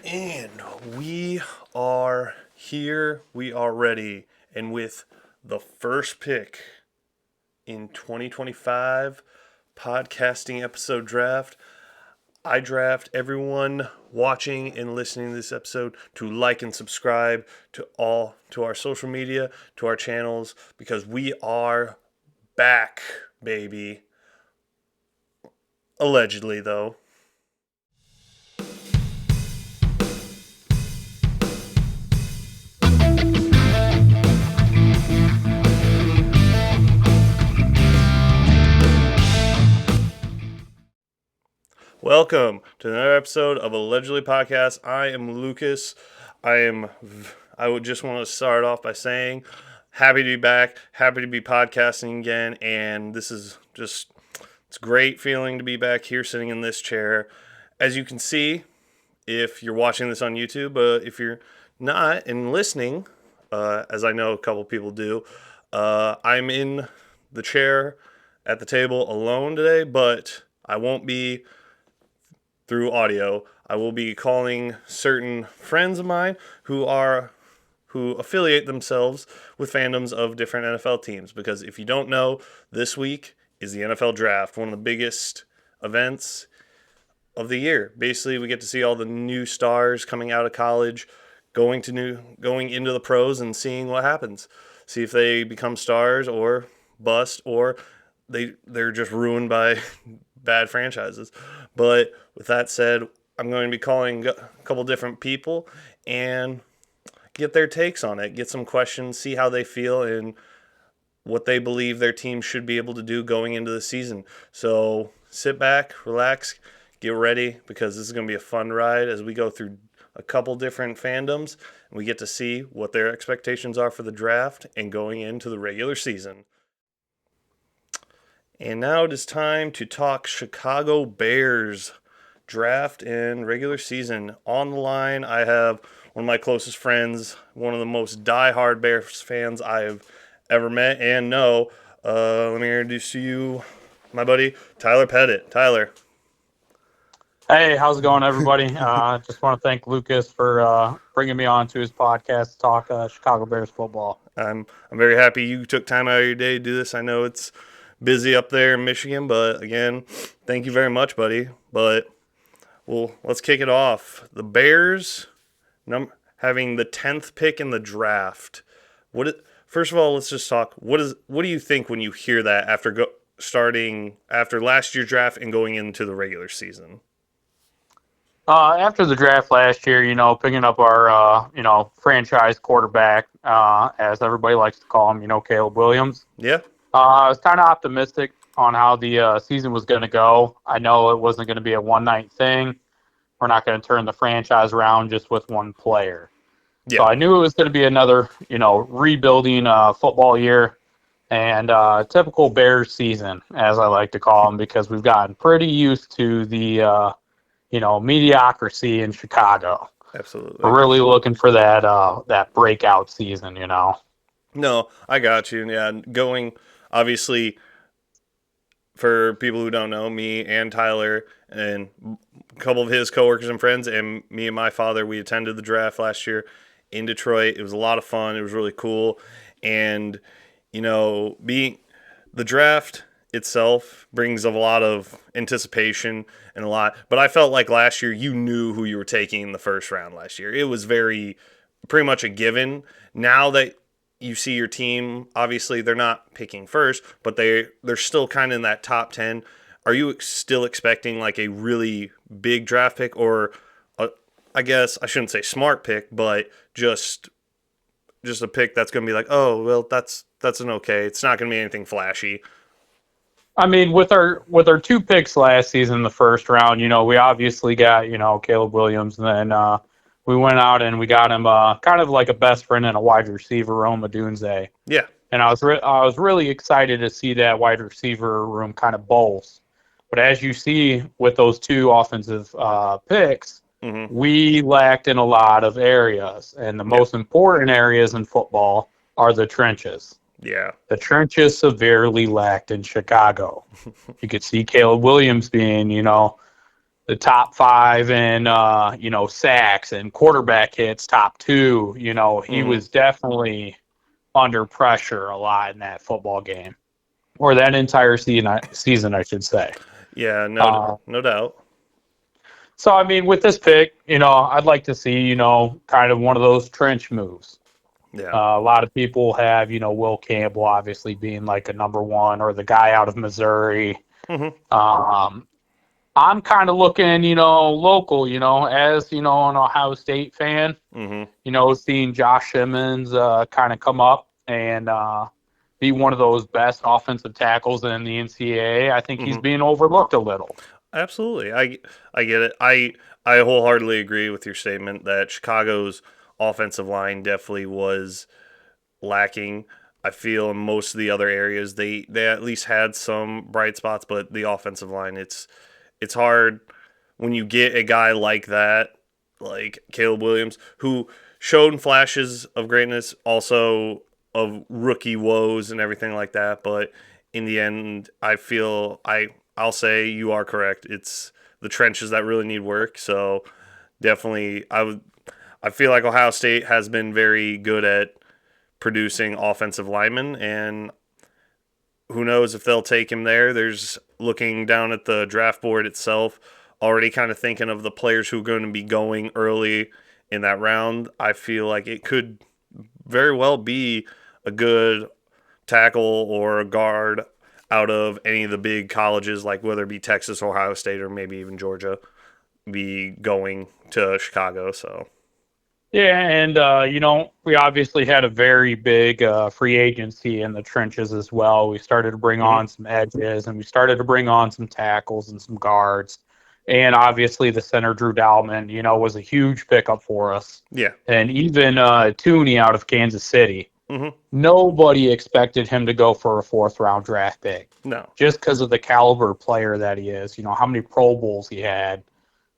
And we are here, we are ready. And with the first pick in 2025 podcasting episode draft, I draft everyone watching and listening to this episode to like and subscribe to our social media, to our channels, because we are back, baby. Allegedly, though. Welcome to another episode of Allegedly Podcast. I am Lucas. I would just want to start off by saying happy to be back, happy to be podcasting again, and this is just, it's a great feeling to be back here sitting in this chair. As you can see, if you're watching this on YouTube, if you're not and listening, as I know a couple people do, I'm in the chair at the table alone today, but I won't be through audio. I will be calling certain friends of mine who affiliate themselves with fandoms of different NFL teams, because if you don't know, this week is the NFL draft, one of the biggest events of the year. Basically, we get to see all the new stars coming out of college, going into the pros and seeing what happens. See if they become stars or bust, or they're just ruined by bad franchises. But with that said, I'm going to be calling a couple different people and get their takes on it, get some questions, see how they feel and what they believe their team should be able to do going into the season. So sit back, relax, get ready, because this is going to be a fun ride as we go through a couple different fandoms and we get to see what their expectations are for the draft and going into the regular season. And now it is time to talk Chicago Bears draft and regular season. On the line, I have one of my closest friends, one of the most diehard Bears fans I have ever met and know. Let me introduce to you my buddy, Tyler Pettit. Tyler. Hey, how's it going, everybody? Just want to thank Lucas for bringing me on to his podcast to talk Chicago Bears football. I'm very happy you took time out of your day to do this. I know it's busy up there in Michigan, but again, thank you very much, buddy. But let's kick it off. The Bears having the 10th pick in the draft. First of all, let's just talk. What do you think when you hear that starting after last year's draft and going into the regular season? After the draft last year, picking up our, franchise quarterback, as everybody likes to call him, Caleb Williams. Yeah. I was kind of optimistic on how the season was going to go. I know it wasn't going to be a one-night thing. We're not going to turn the franchise around just with one player. Yeah. So I knew it was going to be another, rebuilding football year and typical Bears season, as I like to call them, because we've gotten pretty used to the, mediocrity in Chicago. Absolutely. We're really looking for that breakout season, No, I got you. Yeah, obviously, for people who don't know, me and Tyler and a couple of his coworkers and friends and me and my father, we attended the draft last year in Detroit. It was a lot of fun. It was really cool. And, being the draft itself brings a lot of anticipation and but I felt like last year you knew who you were taking in the first round last year. It was pretty much a given. Now that you see your team, obviously they're not picking first, but they're still kind of in that top 10. Are you still expecting like a really big draft pick, or I guess I shouldn't say smart pick, but just a pick that's going to be like, oh, well, that's an okay. It's not going to be anything flashy. I mean, with our 2 picks last season in the first round, we obviously got, Caleb Williams, and then we went out and we got him kind of like a best friend and a wide receiver, Rome Odunze. Yeah. And I was really excited to see that wide receiver room kind of bolster. But as you see with those 2 offensive picks, mm-hmm. we lacked in a lot of areas. And the most important areas in football are the trenches. Yeah. The trenches severely lacked in Chicago. You could see Caleb Williams being, the top 5 in sacks and quarterback hits, top 2. He was definitely under pressure a lot in that football game, or that entire season, I should say. Yeah, no doubt. So, I mean, with this pick, I'd like to see, kind of one of those trench moves. Yeah. A lot of people have, Will Campbell obviously being like a number 1, or the guy out of Missouri. Mm-hmm. I'm kind of looking, local, as, an Ohio State fan, seeing Josh Simmons kind of come up and be one of those best offensive tackles in the NCAA. I think he's being overlooked a little. Absolutely. I get it. I wholeheartedly agree with your statement that Chicago's offensive line definitely was lacking. I feel in most of the other areas they at least had some bright spots, but the offensive line, it's hard when you get a guy like that, like Caleb Williams, who showed flashes of greatness, also of rookie woes and everything like that. But in the end, I feel I'll say you are correct. It's the trenches that really need work. So definitely, I feel like Ohio State has been very good at producing offensive linemen, and who knows if they'll take him there. There's looking down at the draft board itself, already kind of thinking of the players who are going to be going early in that round. I feel like it could very well be a good tackle or a guard out of any of the big colleges, like whether it be Texas, Ohio State, or maybe even Georgia, be going to Chicago. So. Yeah, and, we obviously had a very big free agency in the trenches as well. We started to bring on some edges, and we started to bring on some tackles and some guards. And obviously the center, Drew Dalman, was a huge pickup for us. Yeah. And even Tooney out of Kansas City. Mm-hmm. Nobody expected him to go for a 4th-round draft pick. No. Just because of the caliber player that he is. How many Pro Bowls he had.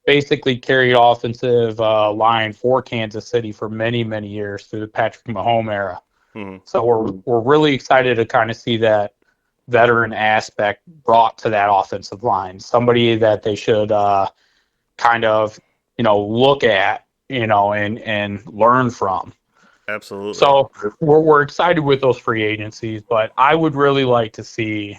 Basically carried offensive line for Kansas City for many, many years through the Patrick Mahomes era. Mm-hmm. So we're really excited to kind of see that veteran aspect brought to that offensive line. Somebody that they should kind of, look at, and learn from. Absolutely. So we're excited with those free agencies, but I would really like to see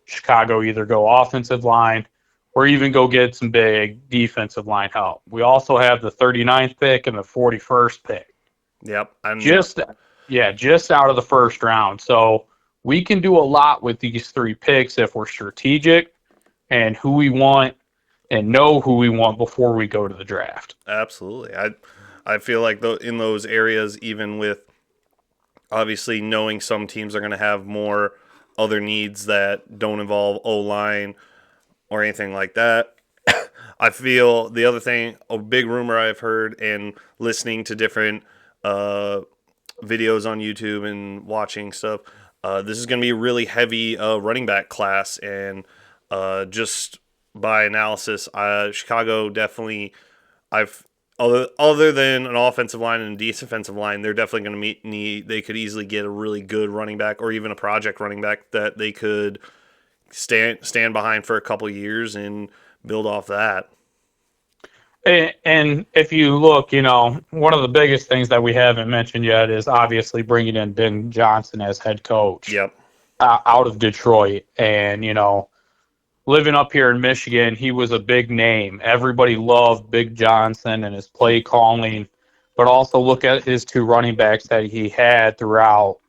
Chicago either go offensive line or even go get some big defensive line help. We also have the 39th pick and the 41st pick. Yep. Just out of the first round. So we can do a lot with these 3 picks if we're strategic and who we want and know who we want before we go to the draft. Absolutely. I feel like in those areas, even with obviously knowing some teams are going to have more other needs that don't involve O-line or anything like that. I feel the other thing, a big rumor I've heard and listening to different videos on YouTube and watching stuff, this is going to be a really heavy running back class. And just by analysis, Chicago definitely, other than an offensive line and a defensive line, they're definitely going to they could easily get a really good running back or even a project running back that they could stand behind for a couple of years and build off that. And if you look, one of the biggest things that we haven't mentioned yet is obviously bringing in Ben Johnson as head coach. Yep. Out of Detroit. And, living up here in Michigan, he was a big name. Everybody loved Big Johnson and his play calling. But also look at his 2 running backs that he had throughout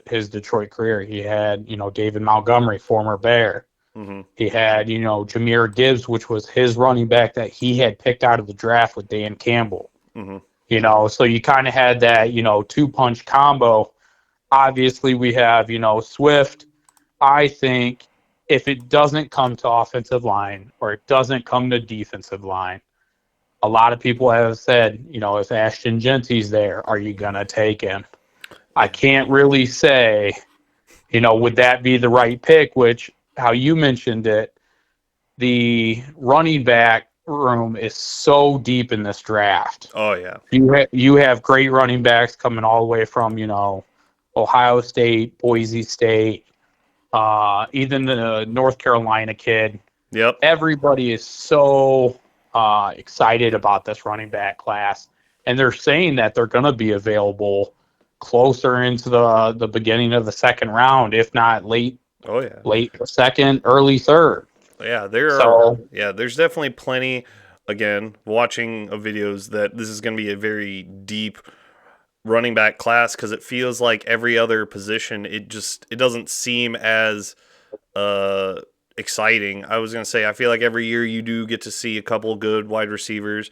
his Detroit career. He had, David Montgomery, former Bear. Mm-hmm. He had, Jahmyr Gibbs, which was his running back that he had picked out of the draft with Dan Campbell. Mm-hmm. So you kind of had that, 2-punch combo. Obviously, we have, Swift. I think if it doesn't come to offensive line or it doesn't come to defensive line, a lot of people have said, if Ashton Genty's there, are you going to take him? I can't really say, would that be the right pick, which, how you mentioned it, the running back room is so deep in this draft. Oh, yeah. You have great running backs coming all the way from, Ohio State, Boise State, even the North Carolina kid, Yep. Everybody is so excited about this running back class, and they're saying that they're going to be available closer into the beginning of the second round, if not late Oh yeah. second, early third. Yeah, So there's definitely plenty, again, watching of videos that this is going to be a very deep running back class because it feels like every other position it doesn't seem as exciting. I was going to say I feel like every year you do get to see a couple good wide receivers,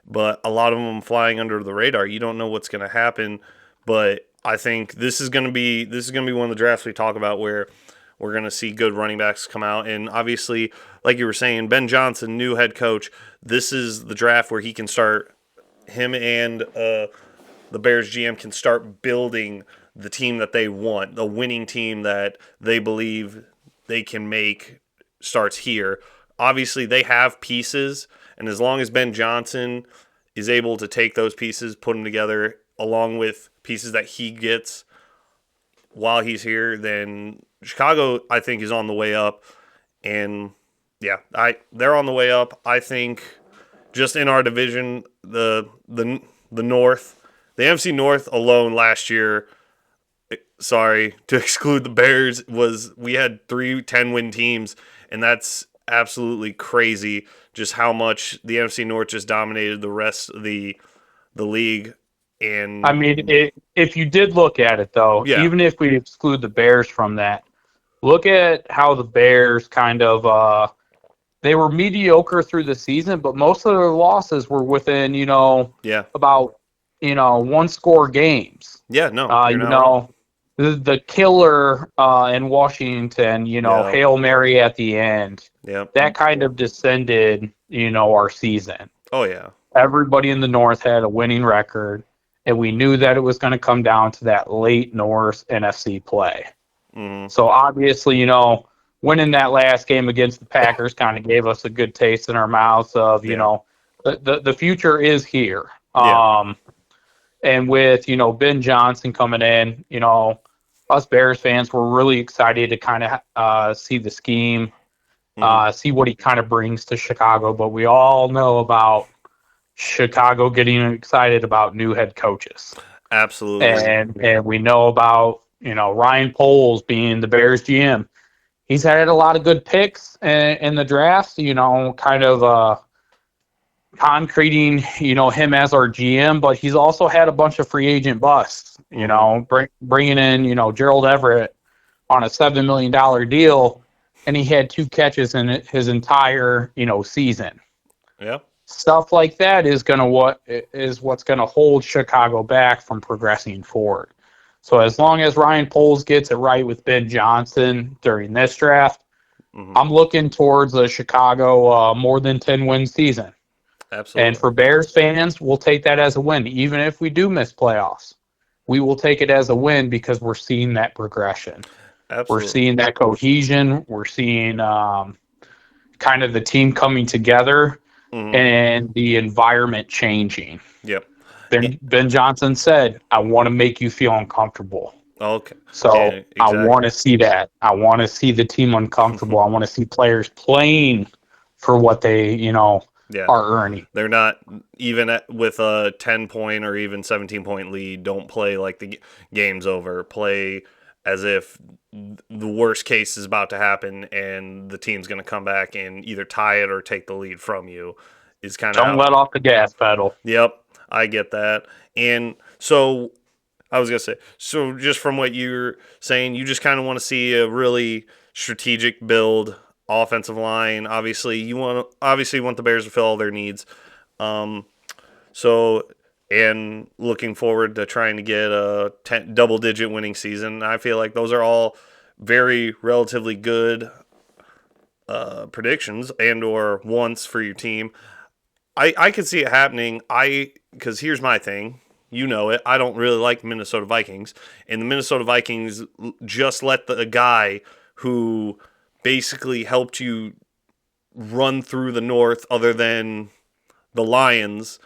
but a lot of them flying under the radar. You don't know what's going to happen, but I think this is going to be one of the drafts we talk about where we're going to see good running backs come out. And obviously, like you were saying, Ben Johnson, new head coach, this is the draft where he can start, him and the Bears GM can start building the team that they want, the winning team that they believe they can make starts here. Obviously, they have pieces, and as long as Ben Johnson is able to take those pieces, put them together, along with pieces that he gets while he's here, then Chicago, I think, is on the way up. And yeah, they're on the way up. I think just in our division, the North, the NFC North alone last year, sorry to exclude the Bears, we had 3 10-win teams, and that's absolutely crazy just how much the NFC North just dominated the rest of the league. And I mean, if you did look at it, though, yeah, even if we exclude the Bears from that, look at how the Bears kind of they were mediocre through the season, but most of their losses were within, yeah, about, one-score games. yeah. No, you're You not wrong. know, the killer in Washington, Yeah. Hail Mary at the end, Yeah. that kind of descended, our season. Oh yeah. Everybody in the North had a winning record, and we knew that it was going to come down to that late North NFC play. Mm-hmm. So obviously, winning that last game against the Packers kind of gave us a good taste in our mouths of, the future is here. Yeah. And with, Ben Johnson coming in, us Bears fans were really excited to kind of see the scheme, see what he kind of brings to Chicago. But we all know about Chicago getting excited about new head coaches. Absolutely. And we know about, Ryan Poles being the Bears GM. He's had a lot of good picks in the draft, kind of concreting, him as our GM, but he's also had a bunch of free agent busts, bringing in, Gerald Everett on a $7 million deal, and he had 2 catches in his entire, season. Yeah. Stuff like that is what's going to hold Chicago back from progressing forward. So as long as Ryan Poles gets it right with Ben Johnson during this draft, I'm looking towards a Chicago more than 10-win season. Absolutely. And for Bears fans, we'll take that as a win. Even if we do miss playoffs, we will take it as a win because we're seeing that progression. Absolutely. We're seeing that cohesion. We're seeing kind of the team coming together and the environment changing. Yep. Ben Johnson said, I want to make you feel uncomfortable. Okay. So yeah, exactly. I want to see that. I want to see the team uncomfortable. I want to see players playing for what they, are earning. They're not, even with a 10-point or even 17-point lead, don't play like the game's over. Play as if the worst case is about to happen and the team's going to come back and either tie it or take the lead from you. Is kind of don't let off the gas pedal. Yep, I get that. And so I was going to say, so just from what you're saying, you just kind of want to see a really strategic build offensive line. Obviously, you want the Bears to fill all their needs. And looking forward to trying to get a double-digit winning season. I feel like those are all very relatively good predictions and or wants for your team. I could see it happening. Because here's my thing. You know it. I don't really like Minnesota Vikings. And the Minnesota Vikings just let the guy who basically helped you run through the North other than the Lions,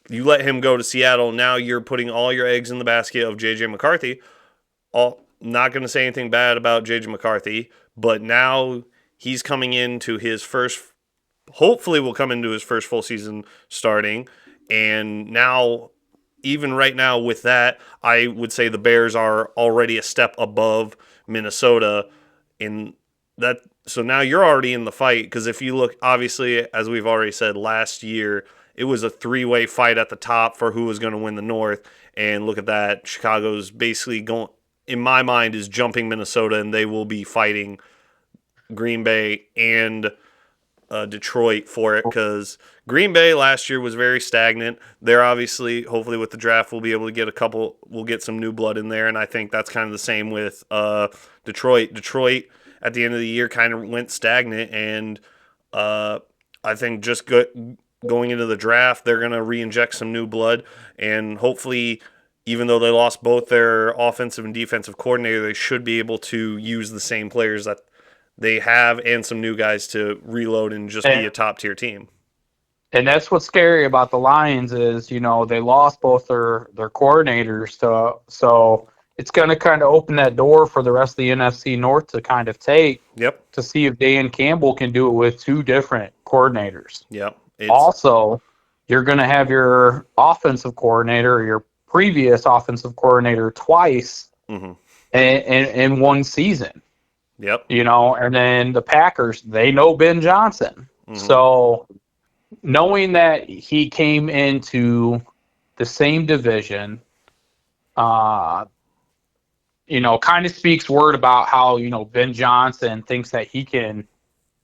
you let him go to Seattle. Now you're putting all your eggs in the basket of J.J. McCarthy. Not going to say anything bad about J.J. McCarthy, but now he's coming into his first, hopefully will come into his first full season starting. And now, even right now with that, I would say the Bears are already a step above Minnesota in that. So now you're already in the fight, because if you look, obviously, as we've already said, last year it was a three-way fight at the top for who was going to win the North. And look at that, Chicago's basically going, in my mind, is jumping Minnesota, and they will be fighting Green Bay and Detroit for it, because Green Bay last year was very stagnant. They're obviously, hopefully with the draft, we'll be able to get we'll get some new blood in there, and I think that's kind of the same with Detroit. Detroit at the end of the year kind of went stagnant, and I think just going into the draft, they're going to re-inject some new blood, and hopefully, even though they lost both their offensive and defensive coordinator, they should be able to use the same players that they have and some new guys to reload and just be a top-tier team. And that's what's scary about the Lions is, they lost both their coordinators, so it's going to kind of open that door for the rest of the NFC North to kind of take to see if Dan Campbell can do it with two different coordinators. Yep. Also, you're going to have your offensive coordinator or your previous offensive coordinator twice in one season. Yep. And then the Packers, they know Ben Johnson. So knowing that he came into the same division, kind of speaks word about how, Ben Johnson thinks that he can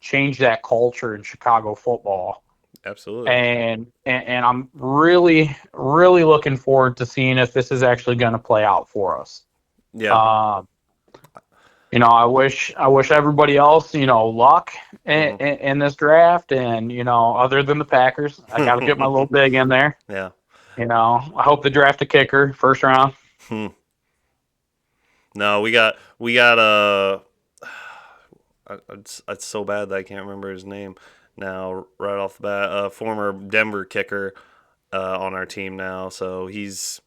change that culture in Chicago football. Absolutely. And I'm really, really looking forward to seeing if this is actually going to play out for us. Yeah. I wish everybody else, luck in this draft, and other than the Packers, I got to get my little dig in there. Yeah. I hope they draft a kicker first round. No, we got it's so bad that I can't remember his name now right off the bat. Former Denver kicker on our team now, so he's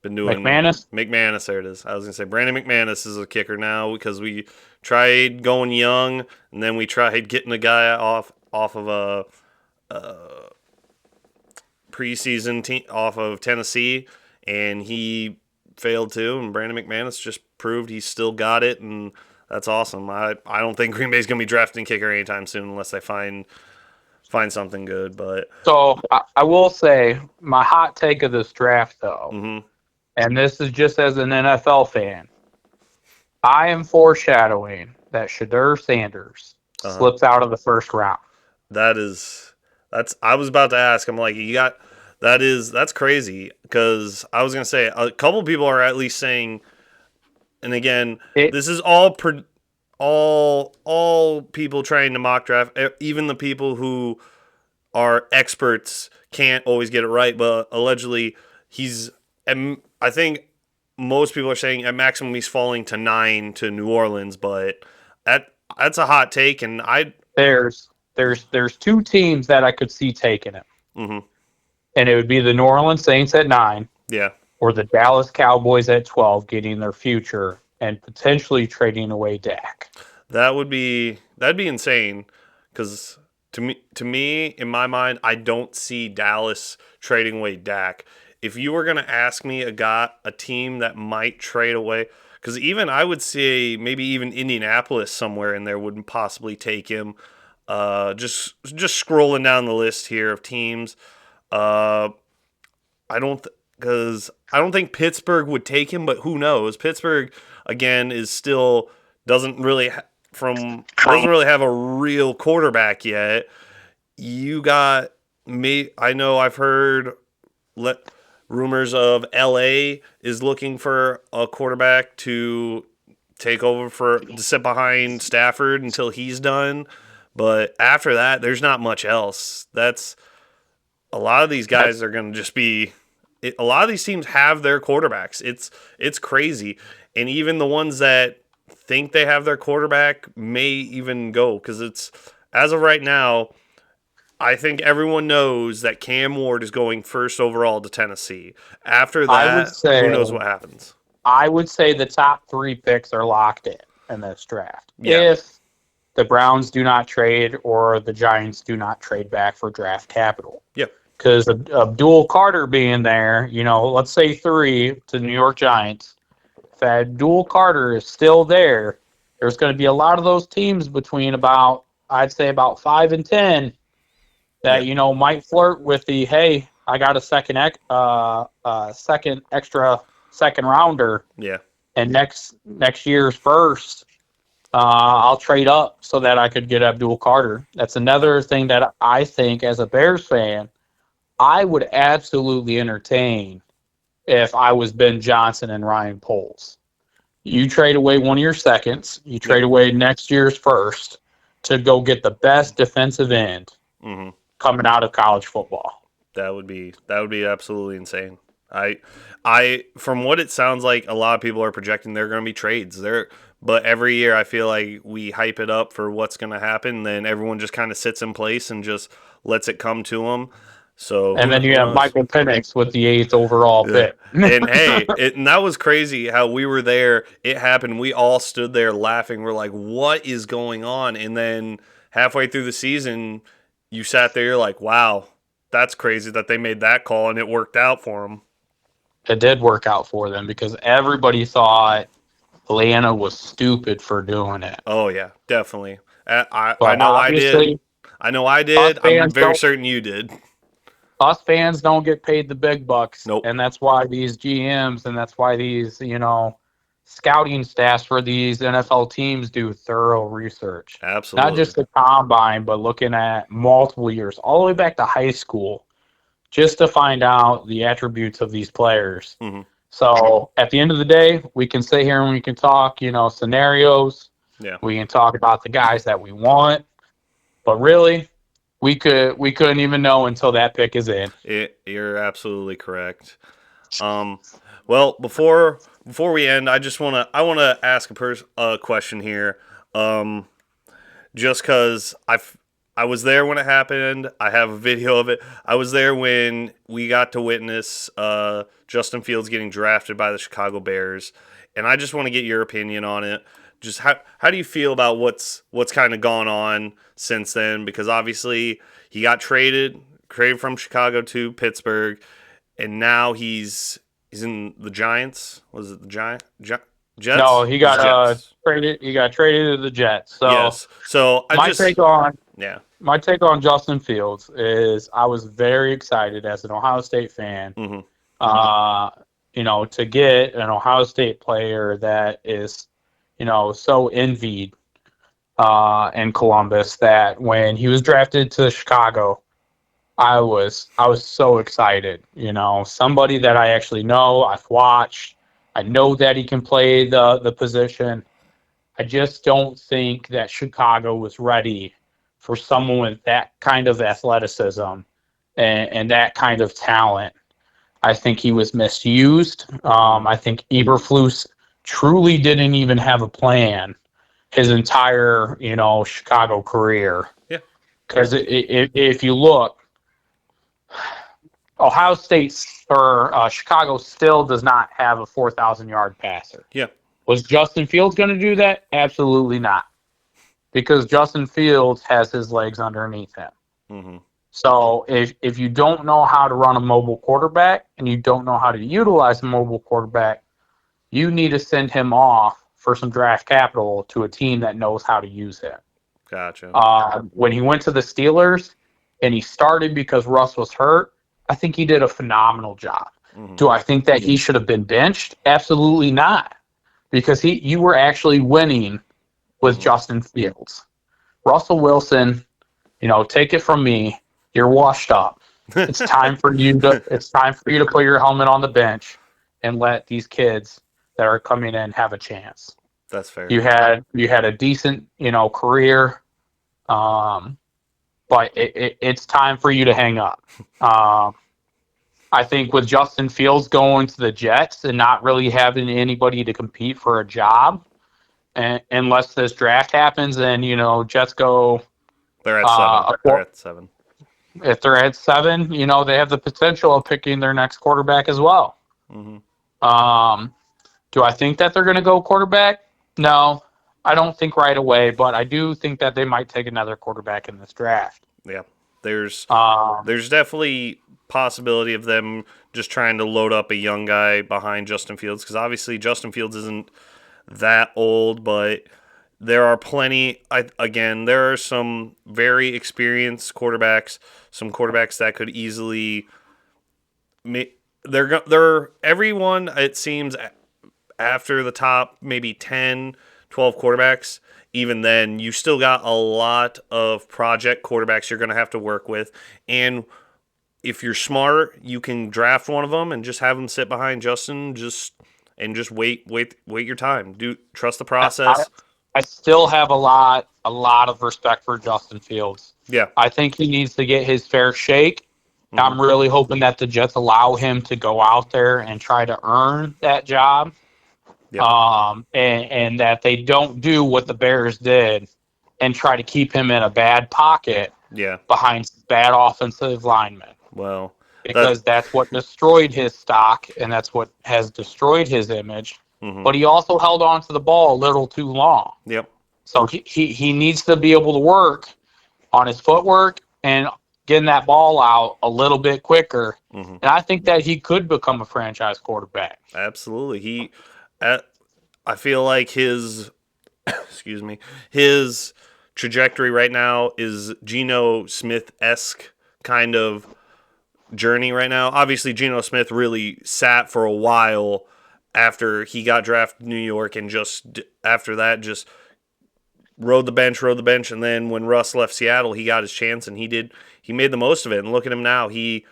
been doing McManus, there it is. I was gonna say Brandon McManus is a kicker now, because we tried going young, and then we tried getting a guy off of a preseason team off of Tennessee, and he failed too. And Brandon McManus just proved he's still got it, and that's awesome. I don't think Green Bay's gonna be drafting kicker anytime soon unless they find something good. But so I will say my hot take of this draft though. And this is just as an NFL fan. I am foreshadowing that Shedeur Sanders slips out of the first round. That's I was about to ask. I'm like, that's crazy, because I was gonna say a couple people are at least saying, and again, this is all people trying to mock draft. Even the people who are experts can't always get it right, but allegedly I think most people are saying at maximum he's falling to 9 to New Orleans, but that's a hot take, and there's two teams that I could see taking it, and it would be the New Orleans Saints at 9, or the Dallas Cowboys at 12, getting their future and potentially trading away Dak. That'd be insane, because to me in my mind, I don't see Dallas trading away Dak. If you were going to ask me a team that might trade away, because even I would say maybe even Indianapolis somewhere in there wouldn't possibly take him. Just scrolling down the list here of teams, I don't think Pittsburgh would take him, but who knows? Pittsburgh again doesn't really have a real quarterback yet. You got me. I know I've heard rumors of LA is looking for a quarterback to take over to sit behind Stafford until he's done. But after that, there's not much else. That's a lot of these guys are going to just be. A lot of these teams have their quarterbacks. It's crazy, and even the ones that think they have their quarterback may even go, because it's as of right now. I think everyone knows that Cam Ward is going first overall to Tennessee. After that, who knows what happens? I would say the top 3 picks are locked in this draft. Yeah. the Browns do not trade or the Giants do not trade back for draft capital. Yeah. Because Abdul Carter being there, let's say 3 to the New York Giants. If Abdul Carter is still there, there's going to be a lot of those teams between I'd say about 5 and 10 that, might flirt with the, hey, I got a second extra second rounder. Yeah. And next year's first, I'll trade up so that I could get Abdul Carter. That's another thing that I think, as a Bears fan, I would absolutely entertain if I was Ben Johnson and Ryan Poles. You trade away one of your seconds, you trade away next year's first to go get the best defensive end coming out of college football. That would be absolutely insane. I from what it sounds like, a lot of people are projecting there are going to be trades there, but every year I feel like we hype it up for what's going to happen, then everyone just kind of sits in place and just lets it come to them. So, and then you have Michael Penix with the 8th overall pick. And hey, and that was crazy how we were there. It happened. We all stood there laughing. We're like, what is going on? And then halfway through the season, you sat there, you're like, wow, that's crazy that they made that call and it worked out for them. It did work out for them because everybody thought Atlanta was stupid for doing it. Oh, yeah, definitely. I know I did. I'm very certain you did. Us fans don't get paid the big bucks. Nope. And that's why these GMs and that's why these, scouting staffs for these NFL teams do thorough research. Absolutely. Not just the combine, but looking at multiple years, all the way back to high school, just to find out the attributes of these players. Mm-hmm. So at the end of the day, we can sit here and we can talk, scenarios. Yeah. We can talk about the guys that we want. But really, we couldn't even know until that pick is in. You're absolutely correct. Well, before we end, I want to ask a question here. Just because I was there when it happened. I have a video of it. I was there when we got to witness Justin Fields getting drafted by the Chicago Bears, and I just want to get your opinion on it. Just how do you feel about what's kind of gone on since then? Because obviously he got traded from Chicago to Pittsburgh, and now he's in the Giants. Was it the Jets? No, he got traded. He got traded to the Jets. So yes. So my take on Justin Fields is I was very excited as an Ohio State fan. Mm-hmm. To get an Ohio State player that is, so envied in Columbus that when he was drafted to Chicago, I was so excited. Somebody that I actually know, I've watched. I know that he can play the position. I just don't think that Chicago was ready for someone with that kind of athleticism and that kind of talent. I think he was misused. I think Eberflus truly didn't even have a plan his entire, Chicago career. Yeah. Because if you look, Ohio State or Chicago still does not have a 4,000-yard passer. Yeah. Was Justin Fields going to do that? Absolutely not. Because Justin Fields has his legs underneath him. Mm-hmm. So if you don't know how to run a mobile quarterback and you don't know how to utilize a mobile quarterback, you need to send him off for some draft capital to a team that knows how to use him. Gotcha. When he went to the Steelers and he started because Russ was hurt, I think he did a phenomenal job. Mm-hmm. Do I think that he should have been benched? Absolutely not. Because you were actually winning with Justin Fields. Russell Wilson, take it from me, you're washed up. It's time for you to put your helmet on the bench and let these kids that are coming in have a chance. That's fair. You had a decent, career, but it's time for you to hang up. I think with Justin Fields going to the Jets and not really having anybody to compete for a job, unless this draft happens and, Jets go... They're at 7. If they're at 7, they have the potential of picking their next quarterback as well. Mm-hmm. Do I think that they're going to go quarterback? No. I don't think right away, but I do think that they might take another quarterback in this draft. Yeah, there's definitely possibility of them just trying to load up a young guy behind Justin Fields, because obviously Justin Fields isn't that old, but there are plenty. There are some very experienced quarterbacks, some quarterbacks that could easily. They're everyone. It seems after the top maybe 10, 12 quarterbacks. Even then, you still got a lot of project quarterbacks you're going to have to work with, and if you're smart, you can draft one of them and just have them sit behind Justin, just wait your time. Trust the process. I still have a lot of respect for Justin Fields. Yeah, I think he needs to get his fair shake. Mm-hmm. I'm really hoping that the Jets allow him to go out there and try to earn that job. Yep. And that they don't do what the Bears did and try to keep him in a bad pocket behind bad offensive linemen. Well, because that's what destroyed his stock and that's what has destroyed his image. Mm-hmm. But he also held on to the ball a little too long. Yep. So he needs to be able to work on his footwork and getting that ball out a little bit quicker. Mm-hmm. And I think that he could become a franchise quarterback. Absolutely. I feel like his his trajectory right now is Geno Smith-esque kind of journey right now. Obviously, Geno Smith really sat for a while after he got drafted to New York, and just after that, just rode the bench, and then when Russ left Seattle, he got his chance, and he made the most of it. And look at him now. He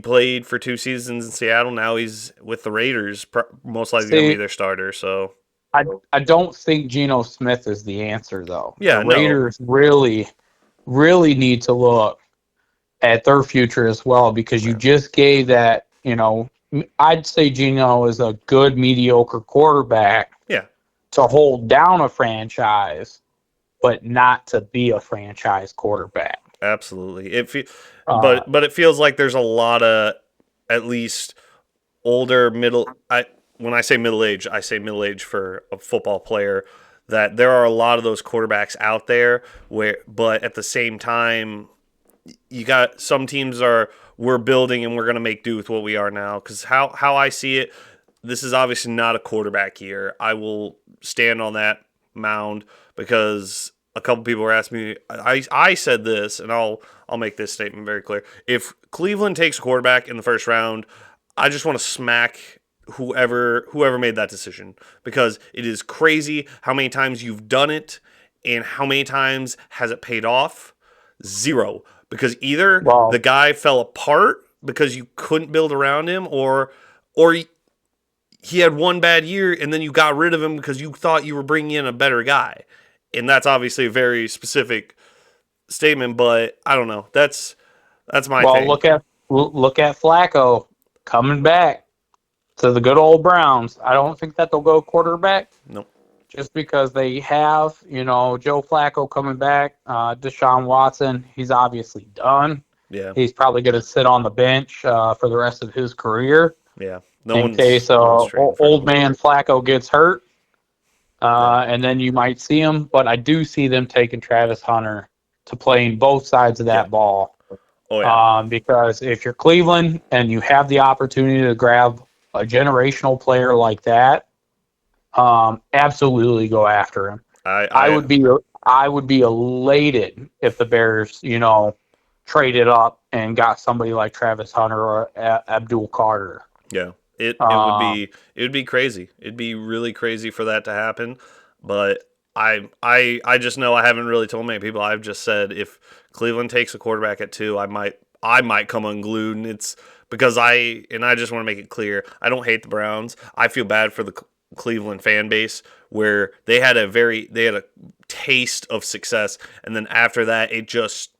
played for 2 seasons in Seattle. Now he's with the Raiders, most likely going to be their starter. So I don't think Geno Smith is the answer, though. Yeah, the Raiders really, really need to look at their future as well, because you just gave that, I'd say Geno is a good, mediocre quarterback to hold down a franchise, but not to be a franchise quarterback. Absolutely. But it feels like there's a lot of at least older when I say middle age, I say middle age for a football player, that there are a lot of those quarterbacks out there but at the same time, you got some teams we're building and we're going to make do with what we are now. Because how I see it, this is obviously not a quarterback year. I will stand on that mound because a couple people were asking me. I said this, and I'll make this statement very clear. If Cleveland takes a quarterback in the first round, I just want to smack whoever made that decision, because it is crazy how many times you've done it and how many times has it paid off. 0. Because either the guy fell apart because you couldn't build around him, or he had one bad year and then you got rid of him because you thought you were bringing in a better guy. And that's obviously a very specific statement, but I don't know. That's my thing. Look at Flacco coming back to the good old Browns. I don't think that they'll go quarterback. Nope. Just because they have, Joe Flacco coming back, Deshaun Watson, he's obviously done. Yeah. He's probably going to sit on the bench for the rest of his career. Yeah. In case old man Flacco gets hurt. And then you might see him. But I do see them taking Travis Hunter to playing both sides of that ball. Oh, yeah. Because if you're Cleveland and you have the opportunity to grab a generational player like that, absolutely go after him. I would be elated if the Bears, traded up and got somebody like Travis Hunter or Abdul Carter. Yeah, it would be crazy. It'd be really crazy for that to happen. But I just know I haven't really told many people. I've just said if Cleveland takes a quarterback at 2, I might come unglued, and it's because I just want to make it clear, I don't hate the Browns. I feel bad for the Cleveland fan base, where they had a taste of success, and then after that it just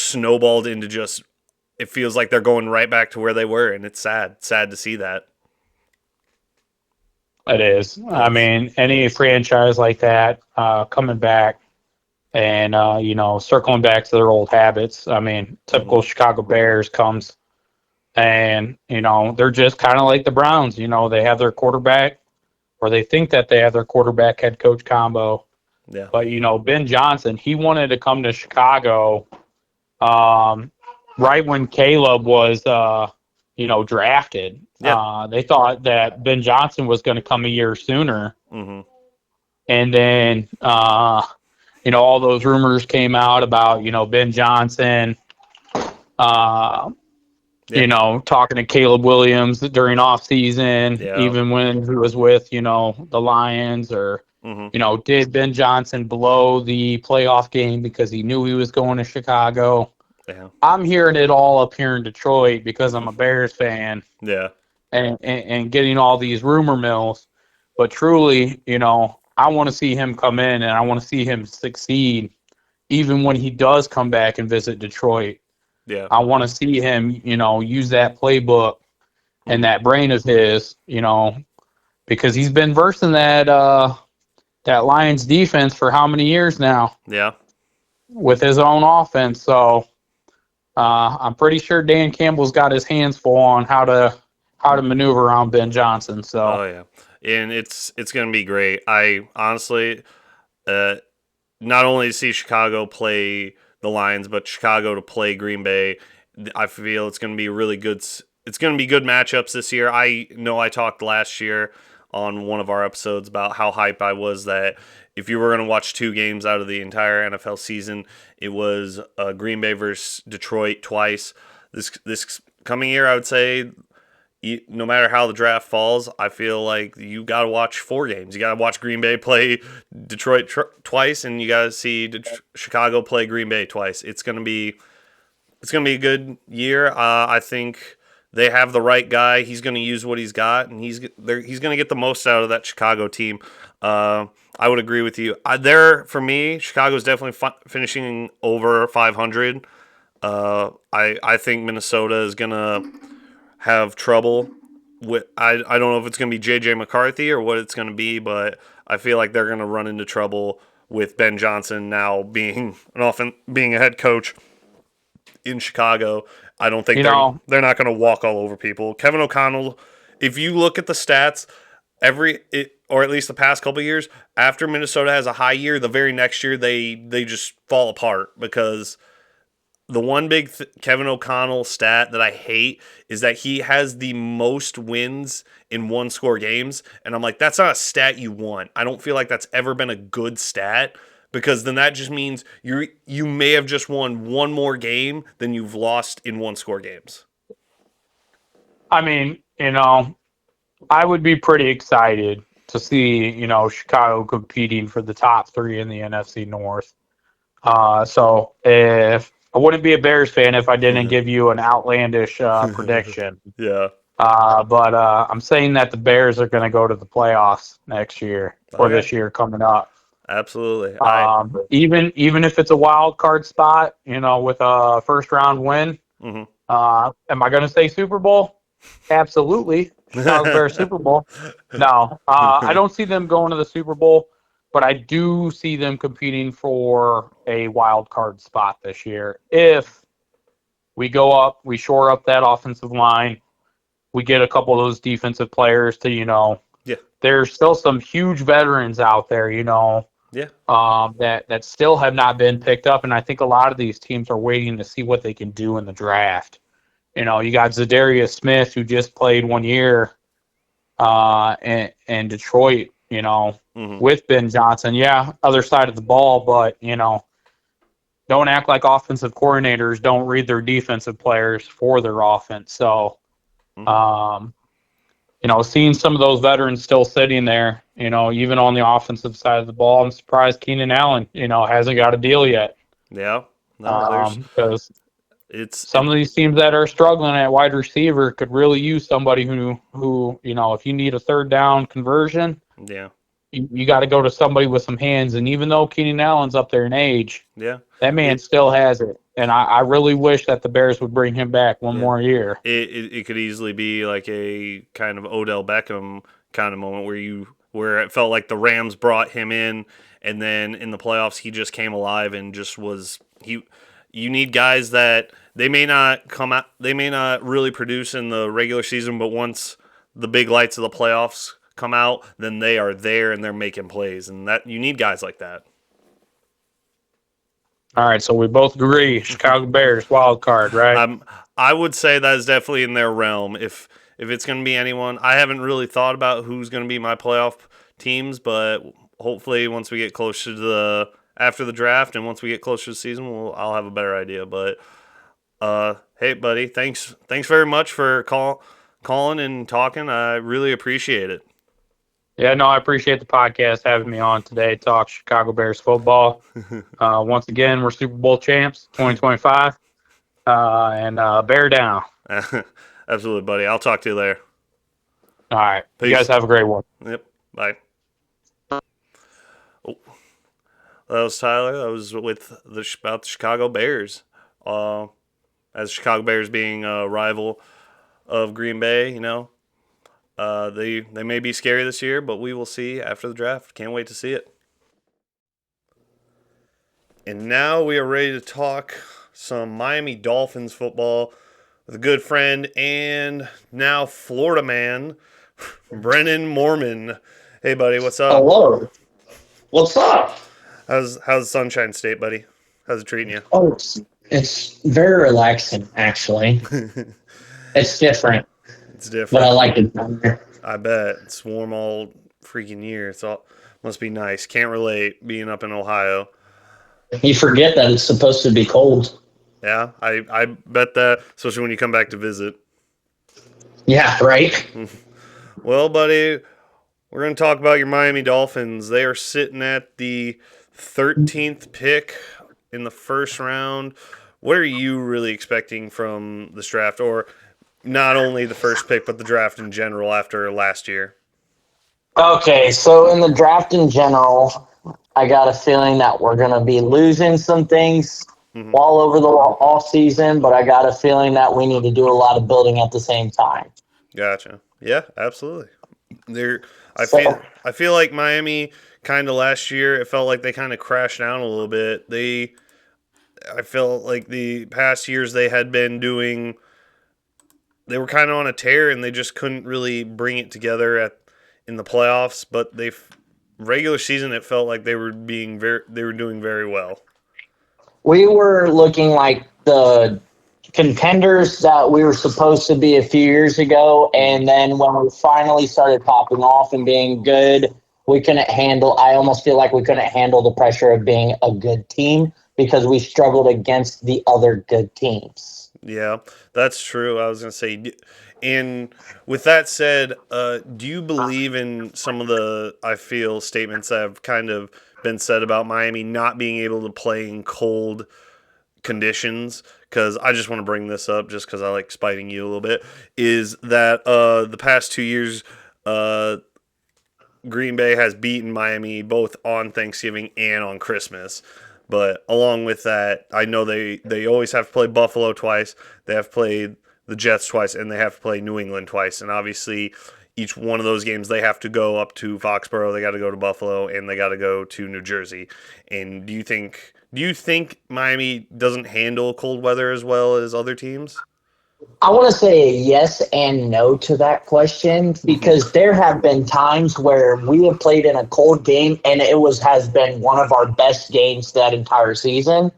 snowballed into just, it feels like they're going right back to where they were, and it's sad to see that. It is. I mean, any franchise like that coming back and circling back to their old habits. I mean, typical Chicago Bears comes. And, they're just kind of like the Browns. They have their quarterback, or they think that they have their quarterback head coach combo. Yeah. But, Ben Johnson, he wanted to come to Chicago right when Caleb was, drafted. Yeah. They thought that Ben Johnson was going to come a year sooner. Mm-hmm. And then, all those rumors came out about, Ben Johnson, talking to Caleb Williams during off season, even when he was with, the Lions or, did Ben Johnson blow the playoff game because he knew he was going to Chicago? Yeah. I'm hearing it all up here in Detroit because I'm a Bears fan. Yeah. And getting all these rumor mills. But truly, I want to see him come in and I want to see him succeed even when he does come back and visit Detroit. Yeah. I want to see him, use that playbook and that brain of his, because he's been versing that Lions defense for how many years now? Yeah. With his own offense. So I'm pretty sure Dan Campbell's got his hands full on how to maneuver around Ben Johnson. So yeah. And it's going to be great. I honestly not only to see Chicago play the Lions, but Chicago to play Green Bay, I feel it's going to be really good. It's going to be good matchups this year. I know I talked last year on one of our episodes about how hype I was that if you were going to watch 2 games out of the entire NFL season, it was Green Bay versus Detroit twice. This coming year, I would say, no matter how the draft falls, I feel like you got to watch 4 games. You got to watch Green Bay play Detroit twice, and you got to see Chicago play Green Bay twice. It's gonna be a good year. I think they have the right guy. He's going to use what he's got, and he's going to get the most out of that Chicago team. I would agree with you. For me, Chicago's definitely finishing over 500. I think Minnesota is going to have trouble with. I don't know if it's going to be J.J. McCarthy or what it's going to be, but I feel like they're going to run into trouble with Ben Johnson now being a head coach in Chicago. I don't think they're not going to walk all over people. Kevin O'Connell, if you look at the stats, or at least the past couple of years, after Minnesota has a high year, the very next year they just fall apart because the one big Kevin O'Connell stat that I hate is that he has the most wins in one-score games, and I'm like, that's not a stat you want. I don't feel like that's ever been a good stat because then that just means you may have just won one more game than you've lost in one-score games. I mean, I would be pretty excited to see, Chicago competing for the top 3 in the NFC North. So if I wouldn't be a Bears fan if I didn't give you an outlandish prediction. Yeah. But I'm saying that the Bears are going to go to the playoffs next year or this year coming up. Absolutely. Even if it's a wild card spot, with a first round win, am I going to say Super Bowl? Absolutely. Chicago Bears Super Bowl. No, I don't see them going to the Super Bowl, but I do see them competing for a wild card spot this year. If we go up, we shore up that offensive line, we get a couple of those defensive players to, there's still some huge veterans out there, that still have not been picked up. And I think a lot of these teams are waiting to see what they can do in the draft. You got Zadarius Smith, who just played 1 year in Detroit, with Ben Johnson. Yeah, other side of the ball, but, don't act like offensive coordinators don't read their defensive players for their offense. So, seeing some of those veterans still sitting there, even on the offensive side of the ball, I'm surprised Keenan Allen, hasn't got a deal yet. Yeah. Because some of these teams that are struggling at wide receiver could really use somebody who if you need a third down conversion, you got to go to somebody with some hands. And even though Keenan Allen's up there in age, that man still has it. And I really wish that the Bears would bring him back one more year. It could easily be like a kind of Odell Beckham kind of moment where it felt like the Rams brought him in, and then in the playoffs he just came alive and just was he. You need guys that they may not really produce in the regular season, but once the big lights of the playoffs come out, then they are there and they're making plays, and that you need guys like that. All right, so we both agree Chicago Bears wild card, right? I would say that is definitely in their realm. If it's going to be anyone, I haven't really thought about who's going to be my playoff teams, but hopefully once we get closer to after the draft and once we get closer to the season, I'll have a better idea. But hey, buddy, thanks very much for calling and talking. I really appreciate it. Yeah, no, I appreciate the podcast having me on today to talk Chicago Bears football. Once again, we're Super Bowl champs 2025, and bear down. Absolutely, buddy. I'll talk to you later. All right. Peace. You guys have a great one. Yep. Bye. Oh, that was Tyler. That was with about the Chicago Bears. As Chicago Bears being a rival of Green Bay, they may be scary this year, but we will see after the draft. Can't wait to see it. And now we are ready to talk some Miami Dolphins football with a good friend and now Florida man, Brennan Mormon. Hey, buddy, what's up? Hello. What's up? How's Sunshine State, buddy? How's it treating you? Oh, it's very relaxing, actually. It's different. It's different. But I like it better. I bet. It's warm all freaking year. Must be nice. Can't relate being up in Ohio. You forget that it's supposed to be cold. Yeah, I bet that, especially when you come back to visit. Yeah, right? Well, buddy, we're going to talk about your Miami Dolphins. They are sitting at the 13th pick in the first round. What are you really expecting from this draft, or not only the first pick, but the draft in general after last year? Okay, so in the draft in general, I got a feeling that we're going to be losing some things all over the off season, but I got a feeling that we need to do a lot of building at the same time. Gotcha. Yeah, absolutely. I feel like Miami kind of last year, it felt like they kind of crashed down a little bit. I felt like the past years they had been doing, they were kind of on a tear and they just couldn't really bring it together in the playoffs. But regular season, it felt like they were doing very well. We were looking like the contenders that we were supposed to be a few years ago, and then when we finally started popping off and being good, I almost feel like we couldn't handle the pressure of being a good team because we struggled against the other good teams. Yeah, that's true. I was going to say, and with that said, do you believe in some of the, I feel, statements that have kind of been said about Miami not being able to play in cold conditions? Because I just want to bring this up just because I like spiting you a little bit, is that the past 2 years, Green Bay has beaten Miami both on Thanksgiving and on Christmas. But along with that, I know they always have to play Buffalo twice. They have played the Jets twice, and they have to play New England twice. And obviously, each one of those games, they have to go up to Foxborough, they got to go to Buffalo, and they got to go to New Jersey. And do you think Miami doesn't handle cold weather as well as other teams? I want to say yes and no to that question because there have been times where we have played in a cold game and has been one of our best games that entire season.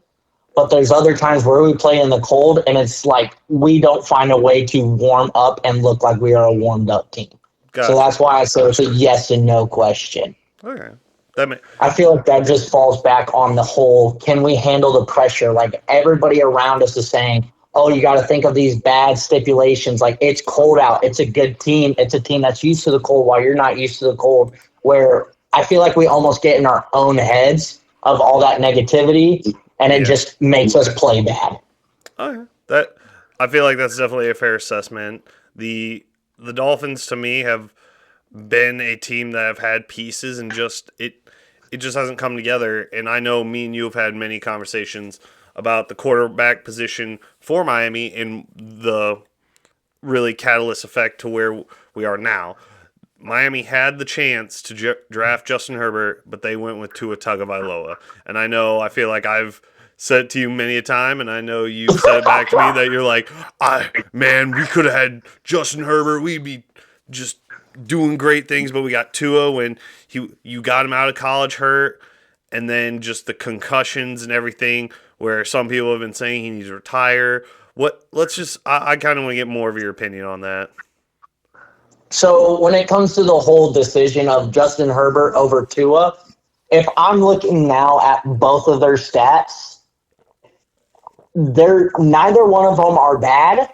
But there's other times where we play in the cold and it's like we don't find a way to warm up and look like we are a warmed up team. Gotcha. So that's why I say it's a yes and no question. Okay. I feel like that just falls back on the whole, can we handle the pressure? Like everybody around us is saying, oh, you got to think of these bad stipulations. Like it's cold out. It's a good team. It's a team that's used to the cold while you're not used to the cold, where I feel like we almost get in our own heads of all that negativity and it just makes us play bad. Okay. I feel like that's definitely a fair assessment. The Dolphins to me have been a team that have had pieces and it just hasn't come together. And I know me and you have had many conversations about the quarterback position for Miami and the really catalyst effect to where we are now. Miami had the chance to draft Justin Herbert, but they went with Tua Tagovailoa. And I feel like I've said it to you many a time, and I know you've said it back to me that you're like, we could have had Justin Herbert. We'd be just doing great things, but we got Tua when you got him out of college hurt, and then just the concussions and everything, where some people have been saying he needs to retire. I kind of want to get more of your opinion on that. So when it comes to the whole decision of Justin Herbert over Tua, if I'm looking now at both of their stats, neither one of them are bad,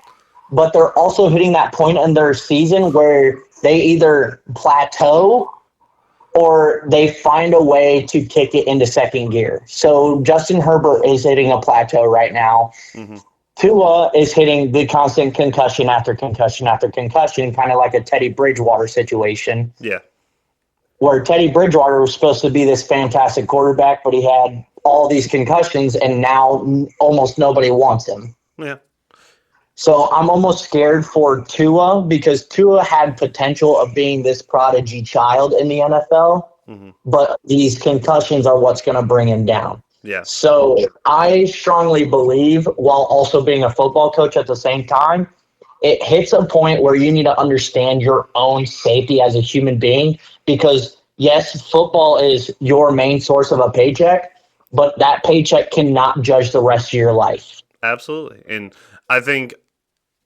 but they're also hitting that point in their season where they either plateau or they find a way to kick it into second gear. So Justin Herbert is hitting a plateau right now. Mm-hmm. Tua is hitting the constant concussion after concussion after concussion, kind of like a Teddy Bridgewater situation. Yeah. Where Teddy Bridgewater was supposed to be this fantastic quarterback, but he had all these concussions, and now almost nobody wants him. Yeah. So I'm almost scared for Tua because Tua had potential of being this prodigy child in the NFL, but these concussions are what's going to bring him down. Yeah. So I strongly believe, while also being a football coach at the same time, it hits a point where you need to understand your own safety as a human being because, yes, football is your main source of a paycheck, but that paycheck cannot judge the rest of your life. Absolutely. And I think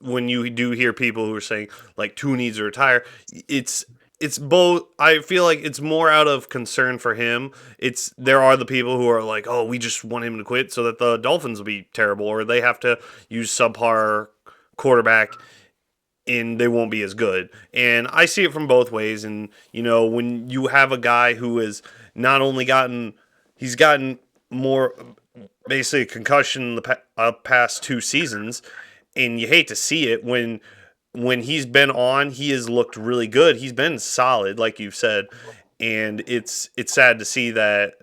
when you do hear people who are saying, like, Tua needs to retire, it's both. I feel like it's more out of concern for him. There are the people who are like, oh, we just want him to quit so that the Dolphins will be terrible, or they have to use subpar quarterback and they won't be as good. And I see it from both ways. And, when you have a guy who has not only gotten more, basically a concussion in the past 2 seasons, and you hate to see it when he's been on, he has looked really good. He's been solid, like you've said, and it's sad to see that.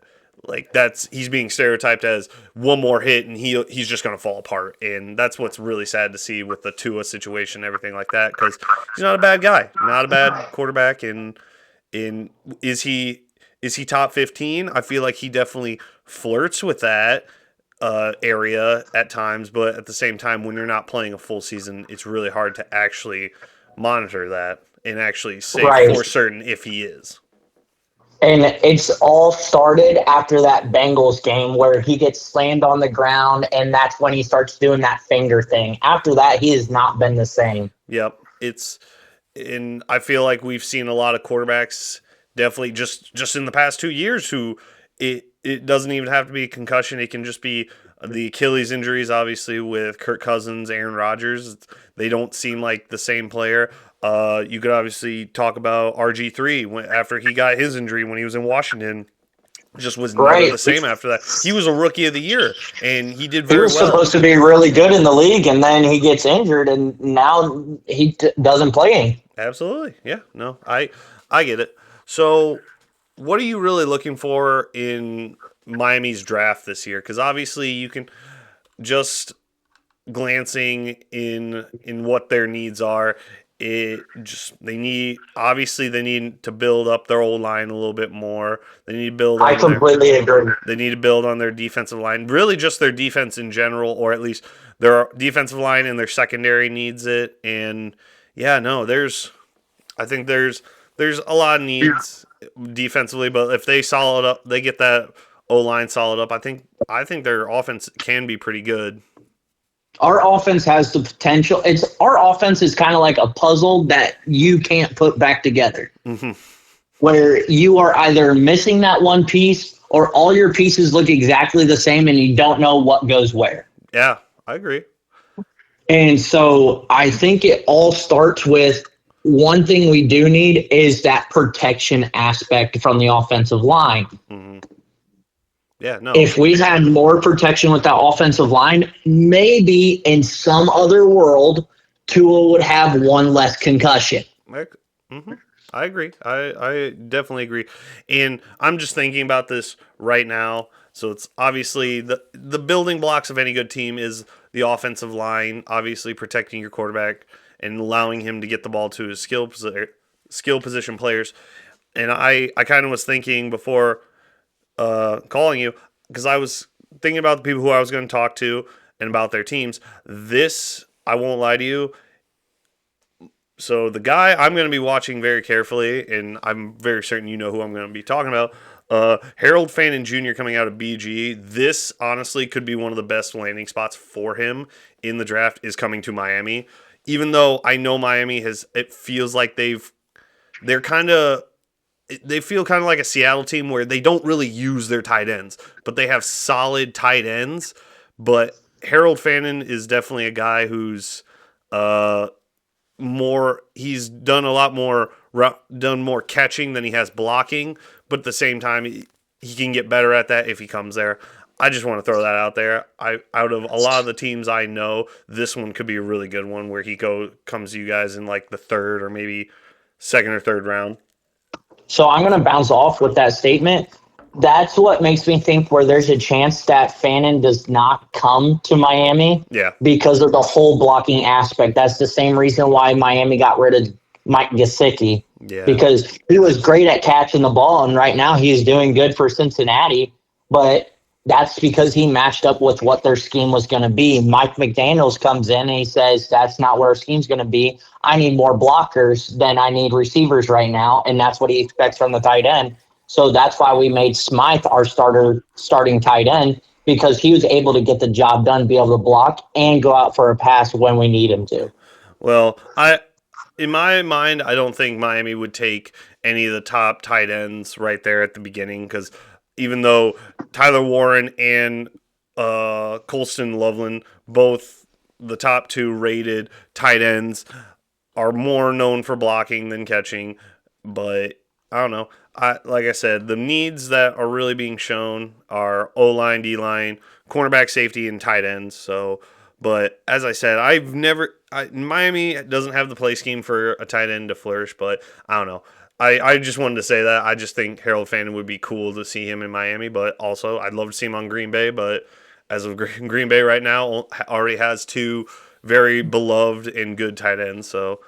Like he's being stereotyped as one more hit and he's just going to fall apart, and that's what's really sad to see with the Tua situation and everything like that, because he's not a bad guy, not a bad quarterback, and is he top 15? I feel like he definitely flirts with that area at times, but at the same time, when you're not playing a full season, it's really hard to actually monitor that and actually say for certain if he is. And it's all started after that Bengals game where he gets slammed on the ground, and that's when he starts doing that finger thing. After that, he has not been the same. Yep. And I feel like we've seen a lot of quarterbacks definitely just in the past 2 years who it doesn't even have to be a concussion. It can just be the Achilles injuries, obviously, with Kirk Cousins, Aaron Rodgers. They don't seem like the same player. You could obviously talk about RG3 after he got his injury when he was in Washington. Just was never the same after that. He was a rookie of the year, and he did very well. He was supposed to be really good in the league, and then he gets injured, and now he doesn't play any. Absolutely. Yeah. No, I get it. So what are you really looking for in Miami's draft this year? Because obviously you can just glancing in what their needs are. They need to build up their old line a little bit more. They need to build. I completely agree. They need to build on their defensive line, really just their defense in general, or at least their defensive line and their secondary needs it. And I think there's a lot of needs defensively, but if they get that O-line solid up, I think their offense can be pretty good. Our offense has the potential. Our offense is kind of like a puzzle that you can't put back together. Mm-hmm. Where you are either missing that one piece or all your pieces look exactly the same and you don't know what goes where. Yeah, I agree. And so I think it all starts with one thing we do need is that protection aspect from the offensive line. Mm-hmm. Yeah, no. If we had more protection with that offensive line, maybe in some other world, Tua would have one less concussion. Mm-hmm. I agree. I definitely agree. And I'm just thinking about this right now. So it's obviously the building blocks of any good team is the offensive line, obviously protecting your quarterback and allowing him to get the ball to his skill position players. And I kind of was thinking before calling you, because I was thinking about the people who I was going to talk to and about their teams. This, I won't lie to you, So the guy I'm going to be watching very carefully, and I'm very certain you know who I'm going to be talking about, Harold Fannin Jr. coming out of BG. This honestly could be one of the best landing spots for him in the draft is coming to Miami. Even though I know Miami it feels like they feel kind of like a Seattle team where they don't really use their tight ends, but they have solid tight ends. But Harold Fannin is definitely a guy who's he's done more catching than he has blocking, but at the same time he can get better at that if he comes there. I just want to throw that out there. Out of a lot of the teams I know, this one could be a really good one where he comes to you guys in like the third or maybe second or third round. So I'm going to bounce off with that statement. That's what makes me think where there's a chance that Fannin does not come to Miami. Yeah. Because of the whole blocking aspect. That's the same reason why Miami got rid of Mike Gesicki. Yeah. Because he was great at catching the ball, and right now he's doing good for Cincinnati. But that's because he matched up with what their scheme was going to be. Mike McDaniels comes in and he says, that's not where our scheme's going to be. I need more blockers than I need receivers right now, and that's what he expects from the tight end. So that's why we made Smythe our starting tight end, because he was able to get the job done, be able to block, and go out for a pass when we need him to. Well, in my mind, I don't think Miami would take any of the top tight ends right there at the beginning, because even though Tyler Warren and Colston Loveland, both the top two rated tight ends, are more known for blocking than catching. But I don't know. Like I said, the needs that are really being shown are O-line, D-line, cornerback, safety, and tight ends. So, but as I said, Miami doesn't have the play scheme for a tight end to flourish, but I don't know. I just wanted to say that. I just think Harold Fannin would be cool to see him in Miami, but also I'd love to see him on Green Bay. But as of Green Bay right now, already has two very beloved and good tight ends. So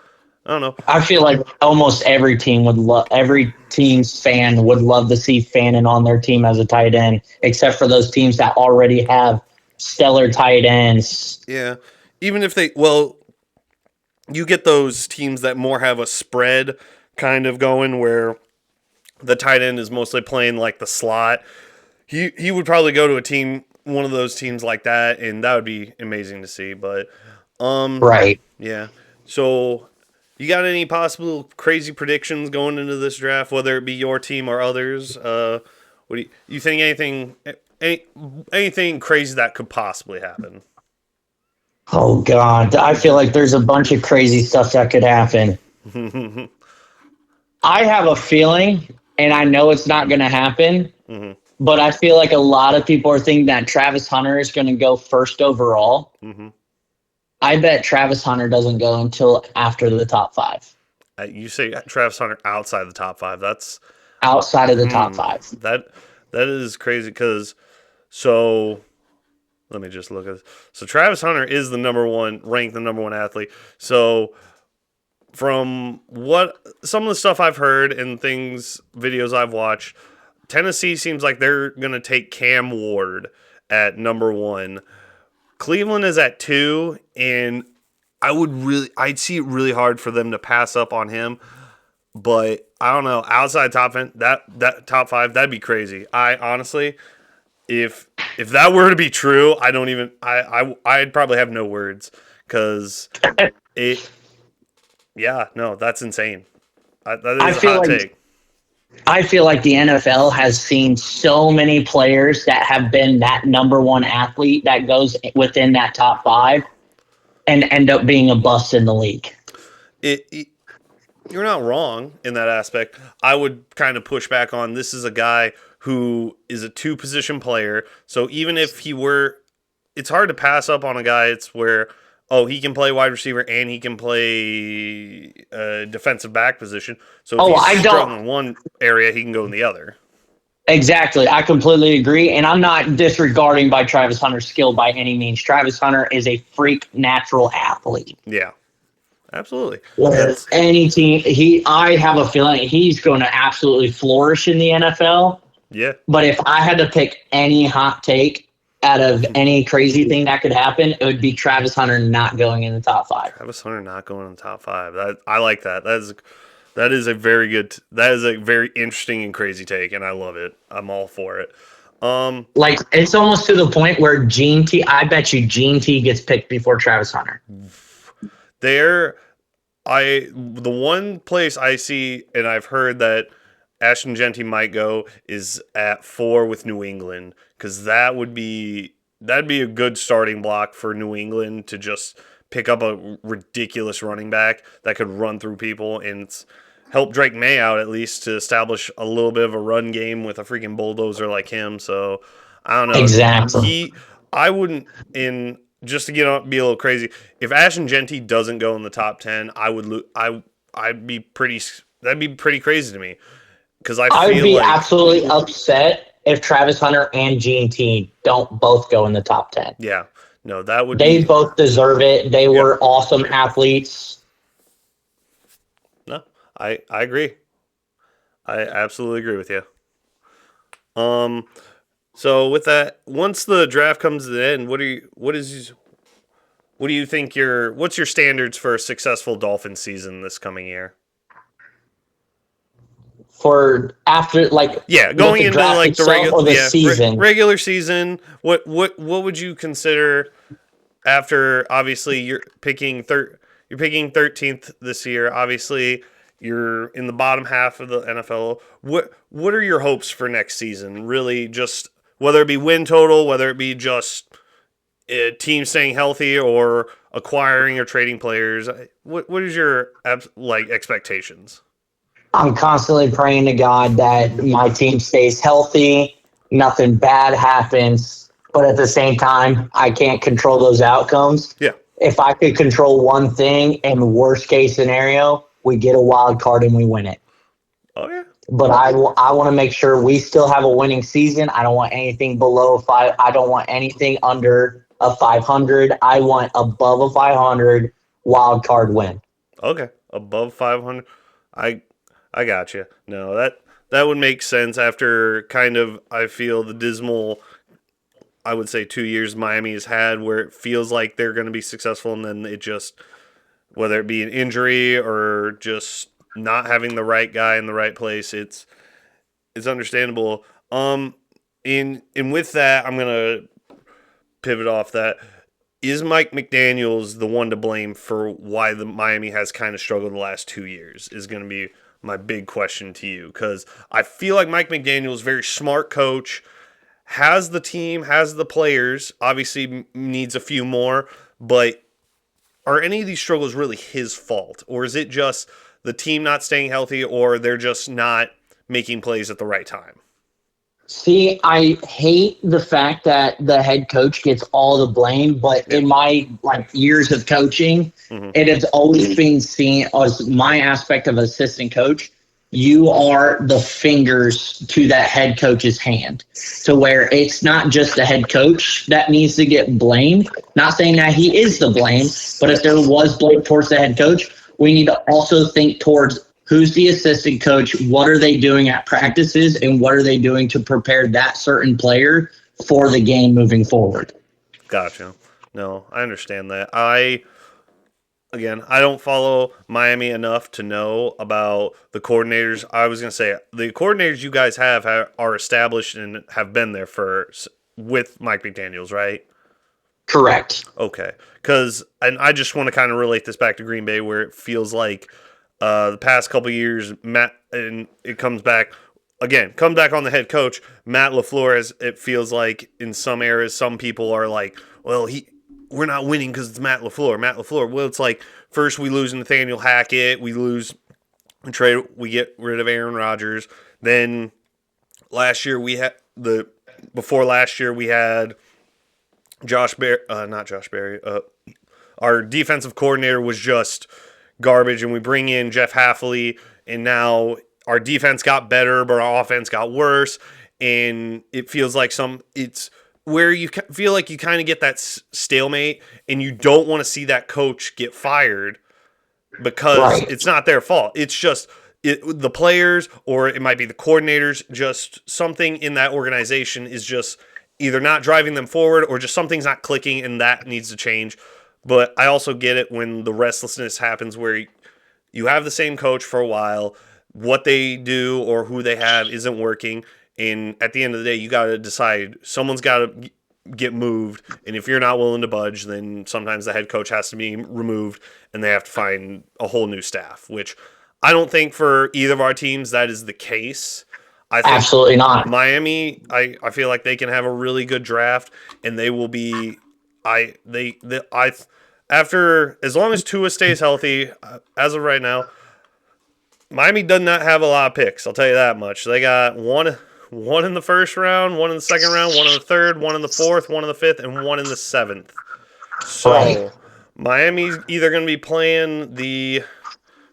I don't know. I feel like almost every team's fan would love to see Fannin on their team as a tight end, except for those teams that already have stellar tight ends. Yeah, even if you get those teams that more have a spread kind of going where the tight end is mostly playing like the slot. He would probably go to one of those teams like that, and that would be amazing to see. But right, yeah. So you got any possible crazy predictions going into this draft, whether it be your team or others? What do you think? Anything crazy that could possibly happen? Oh God, I feel like there's a bunch of crazy stuff that could happen. I have a feeling, and I know it's not going to happen, but I feel like a lot of people are thinking that Travis Hunter is going to go first overall. I bet Travis Hunter doesn't go until after the top 5. You say Travis Hunter outside the top 5. That's outside of the top 5. That is crazy because let me just look at this. So Travis Hunter is ranked the number one athlete. So from some of the stuff I've heard and videos I've watched, Tennessee seems like they're going to take Cam Ward at number 1. Cleveland is at 2, and I'd see it really hard for them to pass up on him. But I don't know, outside top 10, that top 5, that'd be crazy. I honestly, if that were to be true, I'd probably have no words because that's insane. That is a hot take. I feel like the NFL has seen so many players that have been that number 1 athlete that goes within that top 5 and end up being a bust in the league. You're not wrong in that aspect. I would kind of push back on this is a guy who is a 2-position player. So even if it's hard to pass up on a guy. It's where, he can play wide receiver and he can play defensive back position. So if he's struggling in one area, he can go in the other. Exactly. I completely agree. And I'm not disregarding by Travis Hunter's skill by any means. Travis Hunter is a freak natural athlete. Yeah. Absolutely. Whereas any team, I have a feeling he's going to absolutely flourish in the NFL. Yeah. But if I had to pick any hot take, out of any crazy thing that could happen, it would be Travis Hunter not going in the top 5. Travis Hunter not going in the top 5. I like that. That is a very interesting and crazy take, and I love it. I'm all for it. Like, it's almost to the point where I bet you Gene T gets picked before Travis Hunter. The one place I see, and I've heard that Ashton Jeanty might go, is at 4 with New England, because that'd be a good starting block for New England to just pick up a ridiculous running back that could run through people and help Drake May out, at least, to establish a little bit of a run game with a freaking bulldozer like him. So I don't know. Exactly. I wouldn't, just to be a little crazy, if Ashton Jeanty doesn't go in the top 10, that'd be pretty crazy to me. Because I would be absolutely upset if Travis Hunter and Gene T don't both go in the top 10. Yeah. No, that would They both deserve it. They were awesome athletes. No, I agree. I absolutely agree with you. So with that, once the draft comes to the end, what do you think what's your standards for a successful Dolphins season this coming year? For after, like, going into like the season, regular season, what would you consider after? Obviously, you're picking 13th this year. Obviously, you're in the bottom half of the NFL. What are your hopes for next season? Really, just whether it be win total, whether it be just a team staying healthy or acquiring or trading players. What is your expectations? I'm constantly praying to God that my team stays healthy, nothing bad happens, but at the same time, I can't control those outcomes. Yeah. If I could control one thing, in worst case scenario, we get a wild card and we win it. Oh, yeah. But I want to make sure we still have a winning season. I don't want anything below 5. I don't want anything under a 500. I want above a 500 wild card win. Okay. Above 500. I got you. No, that would make sense after kind of, I feel, the dismal, I would say, 2 years Miami has had where it feels like they're going to be successful and then it just, whether it be an injury or just not having the right guy in the right place, it's understandable. And with that, I'm going to pivot off that. Is Mike McDaniels the one to blame for why the Miami has kind of struggled the last 2 years? Is going to be my big question to you, because I feel like Mike McDaniels, very smart coach, has the team, has the players, obviously needs a few more, but are any of these struggles really his fault? Or is it just the team not staying healthy, or they're just not making plays at the right time? See, I hate the fact that the head coach gets all the blame, but in my years of coaching, it has always been seen as my aspect of assistant coach. You are the fingers to that head coach's hand, to where it's not just the head coach that needs to get blamed. Not saying that he is the blame, but if there was blame towards the head coach, we need to also think towards who's the assistant coach, what are they doing at practices, and what are they doing to prepare that certain player for the game moving forward. Gotcha. No, I understand that. I don't follow Miami enough to know about the coordinators. I was going to say, the coordinators you guys have are established and have been there with Mike McDaniels, right? Correct. Okay. And I just want to kind of relate this back to Green Bay, where it feels like the past couple of years, and it comes back on the head coach, Matt LaFleur. It feels like in some eras, some people are like, well, we're not winning because it's Matt LaFleur. Well, it's like, first we lose Nathaniel Hackett, we get rid of Aaron Rodgers. Then before last year we had not Josh Berry. Our defensive coordinator was just garbage, and we bring in Jeff Hafley, and now our defense got better, but our offense got worse, and it feels like it's where you feel like you kind of get that stalemate, and you don't want to see that coach get fired because It's not their fault. It's just the players, or it might be the coordinators, just something in that organization is just either not driving them forward or just something's not clicking and that needs to change. But I also get it when the restlessness happens where you have the same coach for a while, what they do or who they have isn't working, and at the end of the day, you got to decide someone's got to get moved, and if you're not willing to budge, then sometimes the head coach has to be removed, and they have to find a whole new staff, which I don't think for either of our teams that is the case. I think Absolutely not. Miami, I feel like they can have a really good draft, and they will be after as long as Tua stays healthy, as of right now, Miami does not have a lot of picks. I'll tell you that much. They got one in the first round, one in the second round, one in the third, one in the fourth, one in the fifth, and one in the seventh. So Right. Miami's either going to be playing the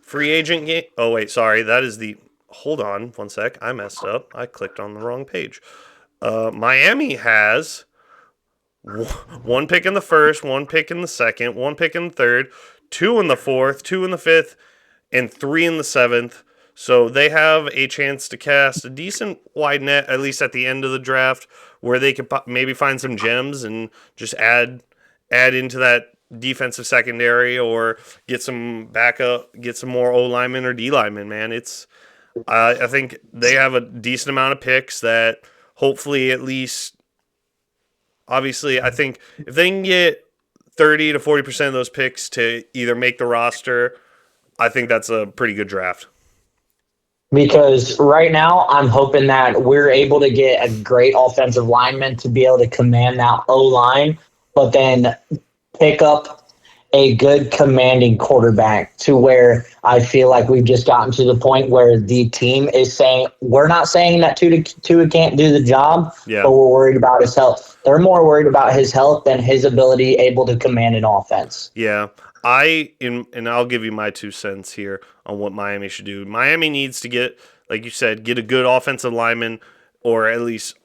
free agent game. Oh wait, sorry, that is the. Hold on, one sec. I messed up. I clicked on the wrong page. Miami has one pick in the first, one pick in the second, one pick in the third, two in the fourth, two in the fifth, and three in the seventh. So they have a chance to cast a decent wide net, at least at the end of the draft, where they could maybe find some gems and just add into that defensive secondary or get some backup, get some more O linemen or D linemen. Man, I think they have a decent amount of picks that hopefully at least. Obviously, I think if they can get 30 to 40% of those picks to either make the roster, I think that's a pretty good draft. Because right now, I'm hoping that we're able to get a great offensive lineman to be able to command that O-line, but then pick up a good commanding quarterback to where I feel like we've just gotten to the point where the team is saying, we're not saying that Tua can't do the job, but we're worried about his health. They're more worried about his health than his ability able to command an offense. Yeah. And I'll give you my 2 cents here on what Miami should do. Miami needs to get, like you said, get a good offensive lineman or at least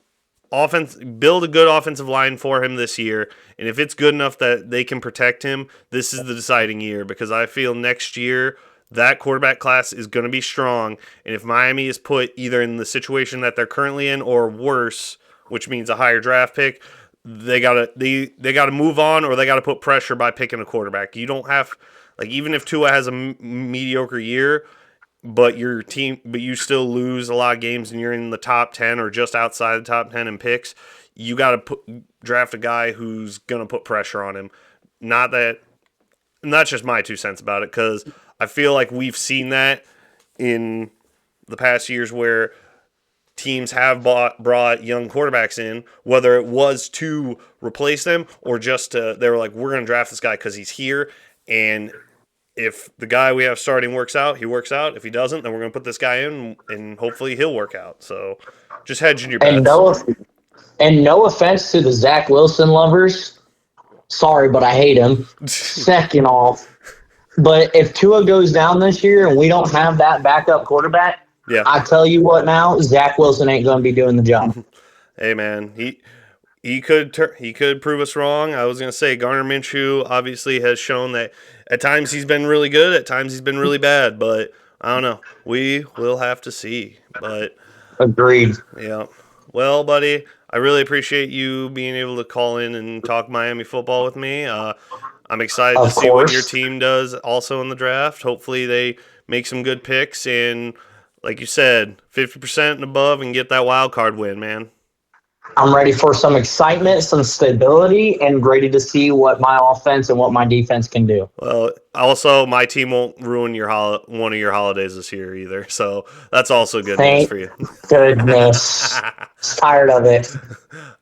build a good offensive line for him this year. And if it's good enough that they can protect him, this is the deciding year because I feel next year that quarterback class is going to be strong. And if Miami is put either in the situation that they're currently in or worse, which means a higher draft pick, they gotta move on or they gotta put pressure by picking a quarterback. You don't have even if Tua has a mediocre year, but you still lose a lot of games and you're in the top 10 or just outside the top 10 in picks, you got to draft a guy who's going to put pressure on him. Not just my 2 cents about it, because I feel like we've seen that in the past years where teams have brought young quarterbacks in, whether it was to replace them or just they were like, we're going to draft this guy because he's here, and if the guy we have starting works out, he works out. If he doesn't, then we're going to put this guy in, and hopefully he'll work out. So just hedging your bets. And no offense to the Zach Wilson lovers. Sorry, but I hate him. Second off, but if Tua goes down this year and we don't have that backup quarterback, I tell you what now, Zach Wilson ain't going to be doing the job. Hey, man, he could prove us wrong. I was going to say Gardner Minshew obviously has shown that at times he's been really good, at times he's been really bad, but I don't know. We will have to see. But agreed. Yeah. Well, buddy, I really appreciate you being able to call in and talk Miami football with me. I'm excited to see what your team does also in the draft. Hopefully they make some good picks and, like you said, 50% and above and get that wild card win, man. I'm ready for some excitement, some stability, and ready to see what my offense and what my defense can do. Well, also, my team won't ruin one of your holidays this year either, so that's also good news for you. Goodness. Tired of it.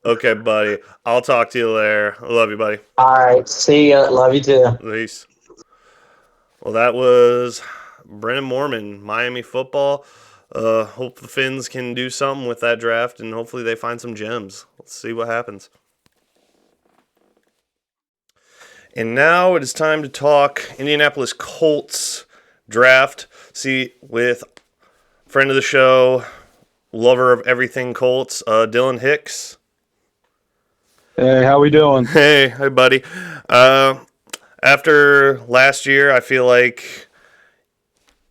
Okay, buddy. I'll talk to you later. I love you, buddy. All right. See ya. Love you too. Peace. Well, that was Brennan Moorman, Miami football. Hope the Finns can do something with that draft, and hopefully they find some gems. Let's see what happens. And now it is time to talk Indianapolis Colts draft. See, with friend of the show, lover of everything Colts, Dylan Hicks. Hey, how we doing? Hey, buddy. After last year, I feel like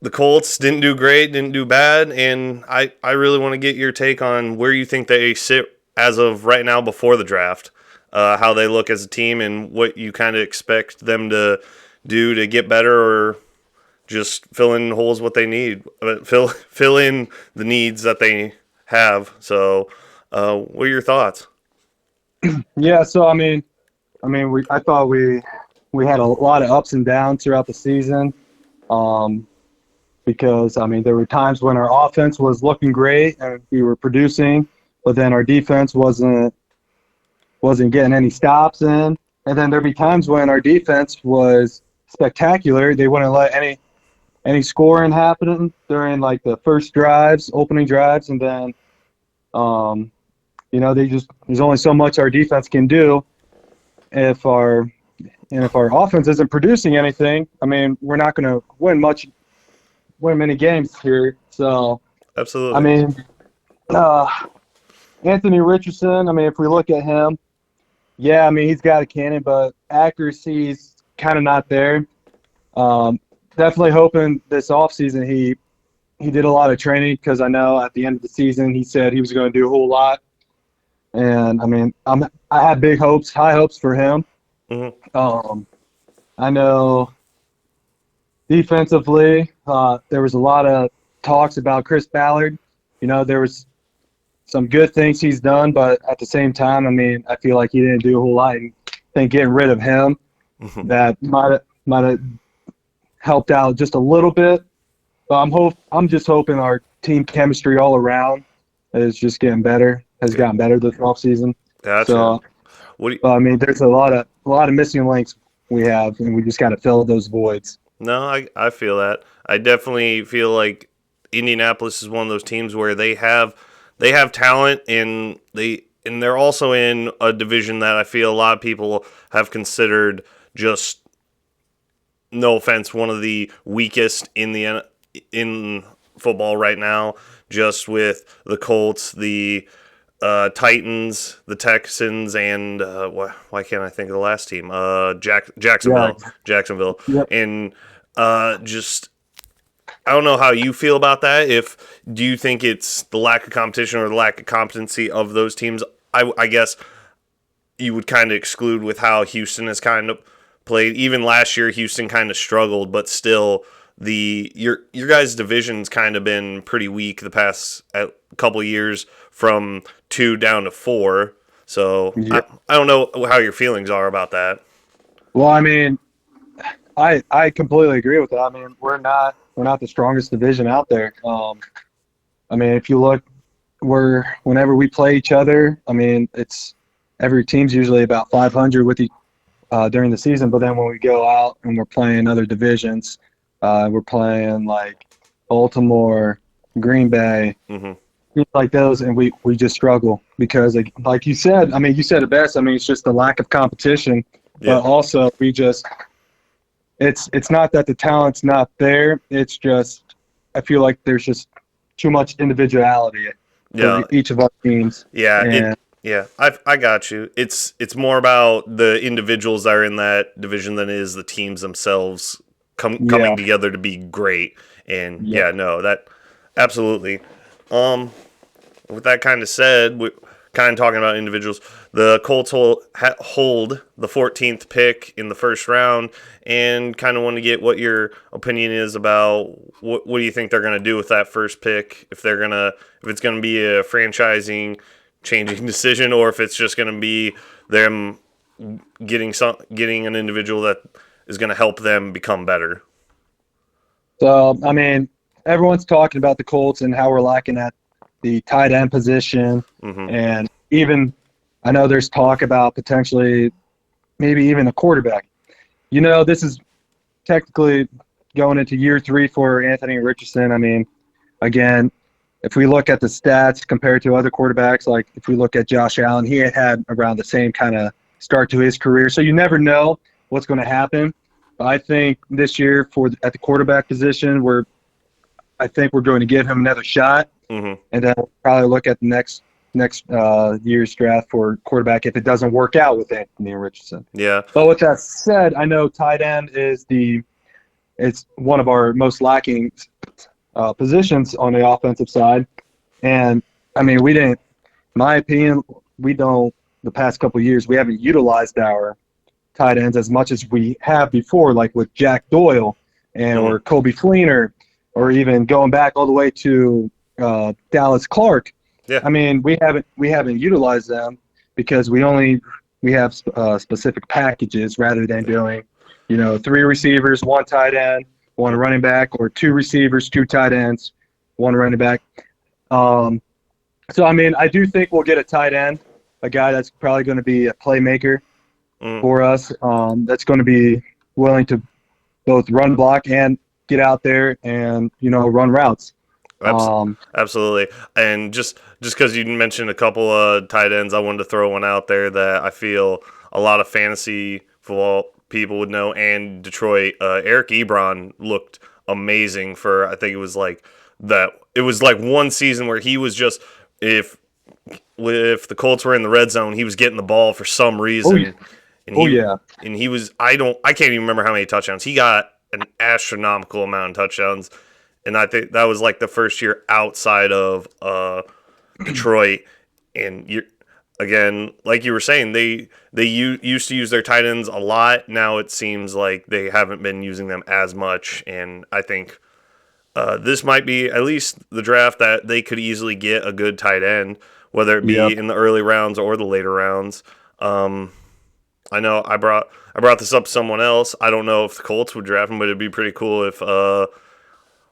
the Colts didn't do great, didn't do bad, and I really want to get your take on where you think they sit as of right now before the draft, how they look as a team and what you kind of expect them to do to get better, or just fill in holes what they need, fill in the needs that they have. So, what are your thoughts? Yeah, so I thought we had a lot of ups and downs throughout the season, because there were times when our offense was looking great and we were producing, but then our defense wasn't getting any stops in, and then there'd be times when our defense was spectacular. They wouldn't let any scoring happen during like the first opening drives, and then there's only so much our defense can do. If our offense isn't producing anything, we're not going to win many games here. So Absolutely. Anthony Richardson, if we look at him, yeah, he's got a cannon, but accuracy's kind of not there. Definitely hoping this offseason he did a lot of training, because I know at the end of the season he said he was going to do a whole lot. And I had high hopes for him. Mm-hmm. I know defensively, there was a lot of talks about Chris Ballard. There was some good things he's done, but at the same time, I feel like he didn't do a whole lot. And I think getting rid of him, Mm-hmm. that might have helped out just a little bit. But I'm just hoping our team chemistry all around is just getting better. Has gotten better this offseason. Gotcha. So, there's a lot of missing links we have, and we just got to fill those voids. No, I feel that. I definitely feel like Indianapolis is one of those teams where they have talent, and they're also in a division that I feel a lot of people have considered, just no offense, one of the weakest in football right now, just with the Colts, the Titans, the Texans, and why can't I think of the last team? Jacksonville. Yeah. Jacksonville. Yep. And just, I don't know how you feel about that. Do you think it's the lack of competition or the lack of competency of those teams? I guess you would kind of exclude with how Houston has kind of played. Even last year, Houston kind of struggled, but still, your guys' division's kind of been pretty weak the past couple of years, from 2 down to 4. So Yeah. I don't know how your feelings are about that. Well, I completely agree with that. We're not the strongest division out there. If you look, whenever we play each other, it's every team's usually about 500 during the season. But then when we go out and we're playing other divisions, we're playing like Baltimore, Green Bay, Mm-hmm. things like those, and we just struggle because, like you said, you said it best. It's just the lack of competition, Yeah. but also it's not that the talent's not there. It's just I feel like there's just too much individuality for each of our teams. Yeah. I got you. It's more about the individuals that are in that division than it is the teams themselves coming together to be great. And that absolutely. With that kind of said, we kind of talking about individuals. The Colts hold the 14th pick in the first round, and kind of want to get what your opinion is about what do you think they're going to do with that first pick? If it's going to be a franchising changing decision, or if it's just going to be them getting an individual that is going to help them become better. So everyone's talking about the Colts and how we're lacking at the tight end position, Mm-hmm. and even I know there's talk about potentially maybe even a quarterback. This is technically going into year 3 for Anthony Richardson. Again, if we look at the stats compared to other quarterbacks, like if we look at Josh Allen, he had around the same kind of start to his career. So you never know what's going to happen. But I think this year at the quarterback position, I think we're going to give him another shot. Mm-hmm. And then we'll probably look at the next year's draft for quarterback if it doesn't work out with Anthony Richardson. Yeah. But with that said, I know tight end is it's one of our most lacking positions on the offensive side. And we didn't, in my opinion, we don't, the past couple of years, we haven't utilized our tight ends as much as we have before, like with Jack Doyle and or Kobe Fleener, or even going back all the way to Dallas Clark. Yeah. I mean, we haven't utilized them because we have specific packages rather than doing, 3 receivers, 1 tight end, 1 running back, or 2 receivers, 2 tight ends, 1 running back. So I mean, I do think we'll get a tight end, a guy that's probably going to be a playmaker for us. That's going to be willing to both run block and get out there and run routes. Absolutely. And just because you mentioned a couple of tight ends, I wanted to throw one out there that I feel a lot of fantasy football people would know. And Detroit, Eric Ebron looked amazing for, I think it was like one season where he was just, if the Colts were in the red zone, he was getting the ball for some reason. And he was, I can't even remember how many touchdowns. He got an astronomical amount of touchdowns. And I think that was like the first year outside of Detroit. And again, like you were saying, they used to use their tight ends a lot. Now it seems like they haven't been using them as much. And I think this might be at least the draft that they could easily get a good tight end, whether it be in the early rounds or the later rounds. I know I brought this up to someone else. I don't know if the Colts would draft him, but it'd be pretty cool if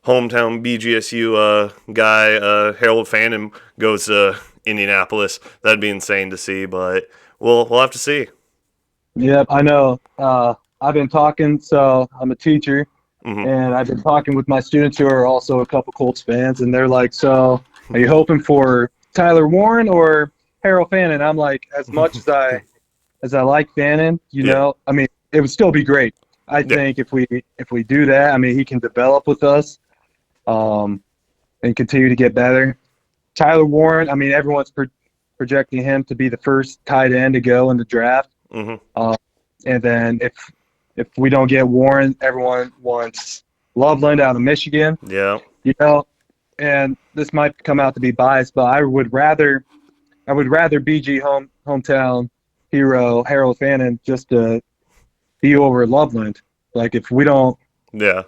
hometown BGSU guy Harold Fannin goes to Indianapolis. That'd be insane to see, but we'll have to see. Yep, I know. I've been talking, so I'm a teacher, and I've been talking with my students who are also a couple Colts fans, and they're like, so are you hoping for Tyler Warren or Harold Fannin? I'm like, as much as I like Fannin, I mean, it would still be great. I think if we do that, I mean, he can develop with us and continue to get better. Tyler Warren, I mean, everyone's projecting him to be the first tight end to go in the draft. And then if we don't get Warren, everyone wants Loveland out of Michigan. Yeah. And this might come out to be biased, but I would rather BG hometown hero Harold Fannin just to be over Loveland. Like if we don't,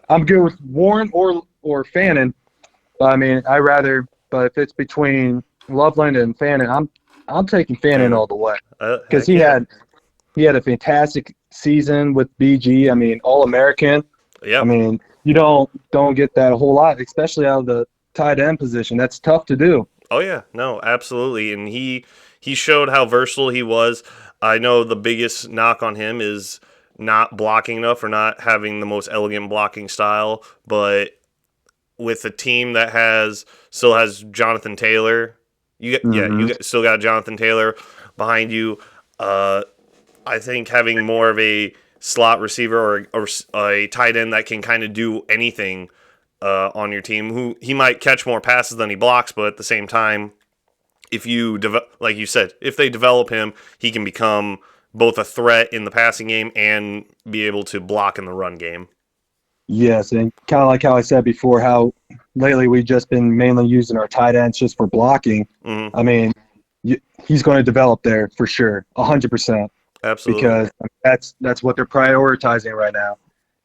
I'm good with Warren or Fannin. But I mean, but if it's between Loveland and Fannin, I'm taking Fannin all the way because he had a fantastic season with BG. I mean, All-American. Yeah. I mean, you don't get that a whole lot, especially out of the tight end position. That's tough to do. Oh yeah, no, absolutely, and he showed how versatile he was. I know the biggest knock on him is not blocking enough or not having the most elegant blocking style, but with a team that still has Jonathan Taylor, you still got Jonathan Taylor behind you. I think having more of a slot receiver or a tight end that can kind of do anything on your team, who he might catch more passes than he blocks, but at the same time, if you like you said, if they develop him, he can become both a threat in the passing game and be able to block in the run game. Yes, and kind of like how I said before, how lately we've just been mainly using our tight ends just for blocking. I mean, he's going to develop there for sure, 100%. Absolutely. Because that's what they're prioritizing right now.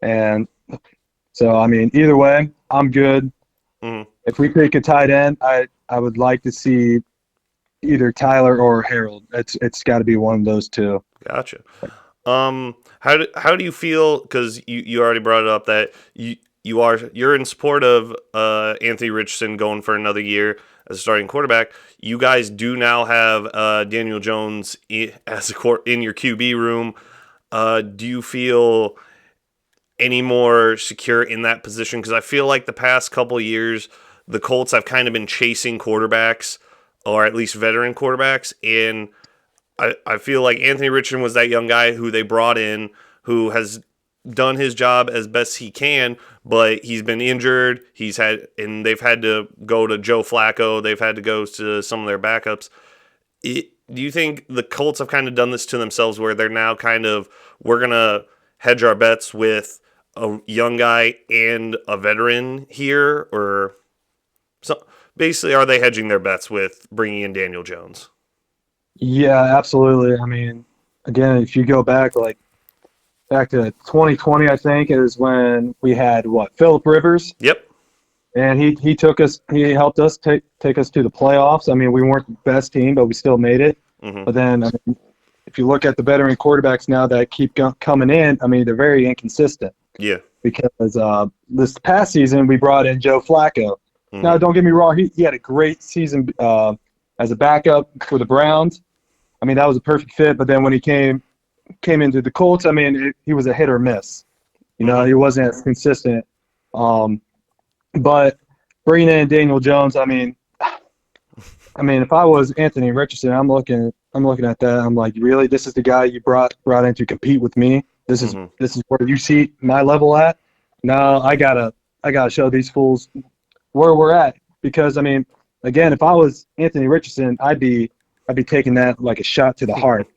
And so, I mean, either way, I'm good. If we pick a tight end, I would like to see either Tyler or Harold. It's got to be one of those two. Gotcha. How do you feel? Because you already brought it up that you're in support of Anthony Richardson going for another year as a starting quarterback. You guys do now have Daniel Jones as in your QB room. Do you feel any more secure in that position? Because I feel like the past couple of years, the Colts have kind of been chasing quarterbacks, or at least veteran quarterbacks, and I feel like Anthony Richardson was that young guy who they brought in, who has done his job as best he can, but he's been injured. They've had to go to Joe Flacco. They've had to go to some of their backups. Do you think the Colts have kind of done this to themselves, where they're now kind of, we're going to hedge our bets with a young guy and a veteran here? Or so basically, are they hedging their bets with bringing in Daniel Jones? Yeah, absolutely. I mean, again, if you go back to 2020, I think is when we had Philip Rivers, Yep. and he helped us take us to the playoffs. I mean, we weren't the best team, but we still made it. Hmm. But then, I mean, if you look at the veteran quarterbacks now that keep coming in, I mean, they're very inconsistent. Yeah. Because this past season we brought in Joe Flacco. Hmm. Now, don't get me wrong, he had a great season as a backup for the Browns. I mean, that was a perfect fit. But then when he came into the Colts, I mean, he was a hit or miss. You know, he wasn't as consistent. But bringing in Daniel Jones, I mean, if I was Anthony Richardson, I'm looking at that. I'm like, really, this is the guy you brought in to compete with me. This is where you see my level at. Now I gotta show these fools where we're at, because I mean, again, if I was Anthony Richardson, I'd be taking that like a shot to the heart.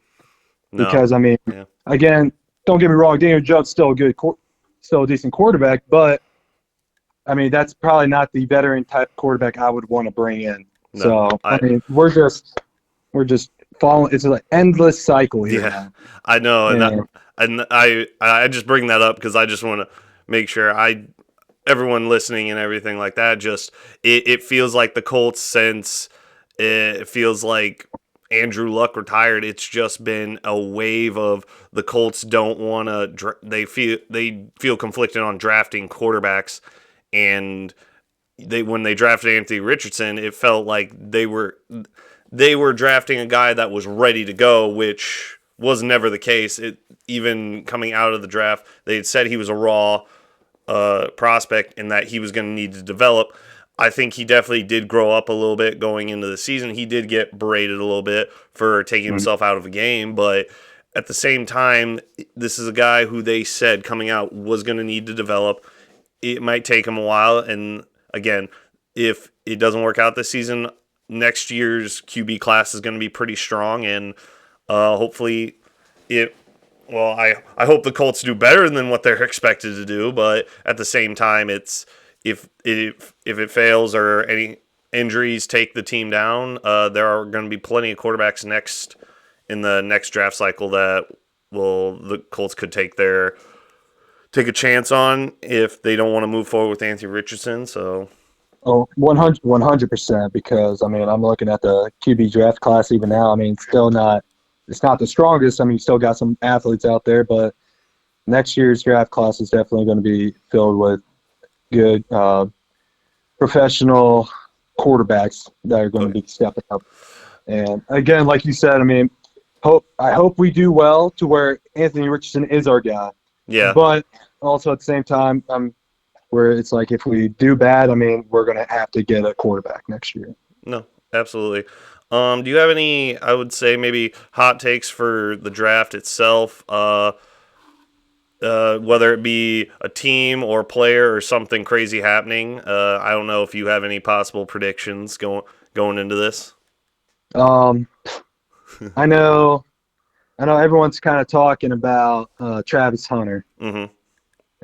No. Because I mean, Yeah. again, don't get me wrong, Daniel Jones still still a decent quarterback, but I mean, that's probably not the veteran type quarterback I would want to bring in. No, So I mean, we're just following. It's an endless cycle here. Yeah, Now. I know, and I just bring that up because I just want to make sure everyone listening and everything like that, just it feels like the Colts, since it feels like Andrew Luck retired, it's just been a wave of the Colts don't want to. They feel conflicted on drafting quarterbacks, and when they drafted Anthony Richardson, it felt like they were drafting a guy that was ready to go, which was never the case. Even coming out of the draft, they had said he was a raw prospect and that he was going to need to develop. I think he definitely did grow up a little bit going into the season. He did get berated a little bit for taking himself out of a game, but at the same time, this is a guy who they said coming out was going to need to develop. It might take him a while, and again, if it doesn't work out this season, next year's QB class is going to be pretty strong, and hopefully I hope the Colts do better than what they're expected to do, but at the same time, it's if it fails or any injuries take the team down, there are going to be plenty of quarterbacks in the next draft cycle that the Colts could take a chance on if they don't want to move forward with Anthony Richardson. So. Oh, 100%, because I mean, I'm looking at the QB draft class even now. I mean, it's not the strongest. I mean, you still got some athletes out there, but next year's draft class is definitely going to be filled with good professional quarterbacks that are going to be stepping up. And again, like you said, I mean, I hope we do well to where Anthony Richardson is our guy. Yeah. But also at the same time, where it's like if we do bad, I mean, we're going to have to get a quarterback next year. No, absolutely. Do you have any, I would say, maybe hot takes for the draft itself, whether it be a team or player or something crazy happening? I don't know if you have any possible predictions going into this. I know everyone's kind of talking about Travis Hunter. Mm-hmm.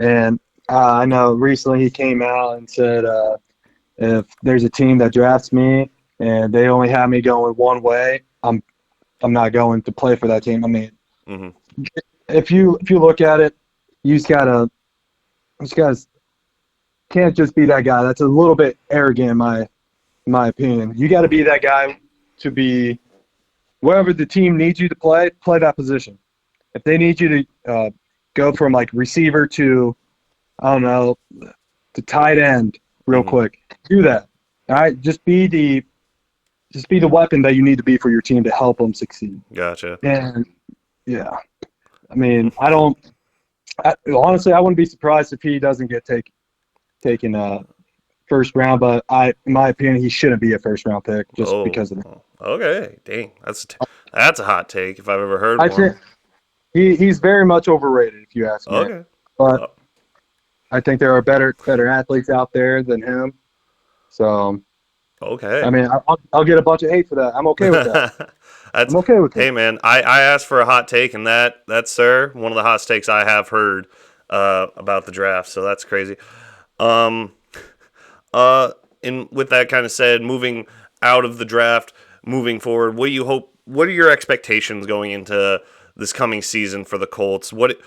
And I know recently he came out and said if there's a team that drafts me and they only have me going one way, I'm not going to play for that team. I mean, if you look at it, you just gotta can't just be that guy. That's a little bit arrogant in my opinion. You got to be that guy to be wherever the team needs you to play that position. If they need you to go from like receiver to, I don't know, to tight end real quick, do that. All right, just be the weapon that you need to be for your team to help them succeed. Gotcha. And yeah, I mean, honestly, I wouldn't be surprised if he doesn't get taken first round, but in my opinion, he shouldn't be a first round pick just because of that. Okay, dang, that's a hot take if I've ever heard I one. think he's very much overrated, if you ask me. Okay, but I think there are better athletes out there than him. So, okay. I mean, I'll get a bunch of hate for that. I'm okay with that. I'm okay with that. Hey, man, I asked for a hot take, and that's, sir, one of the hot takes I have heard about the draft. So that's crazy. And with that kind of said, moving out of the draft, moving forward, what do you hope what are your expectations going into this coming season for the Colts? What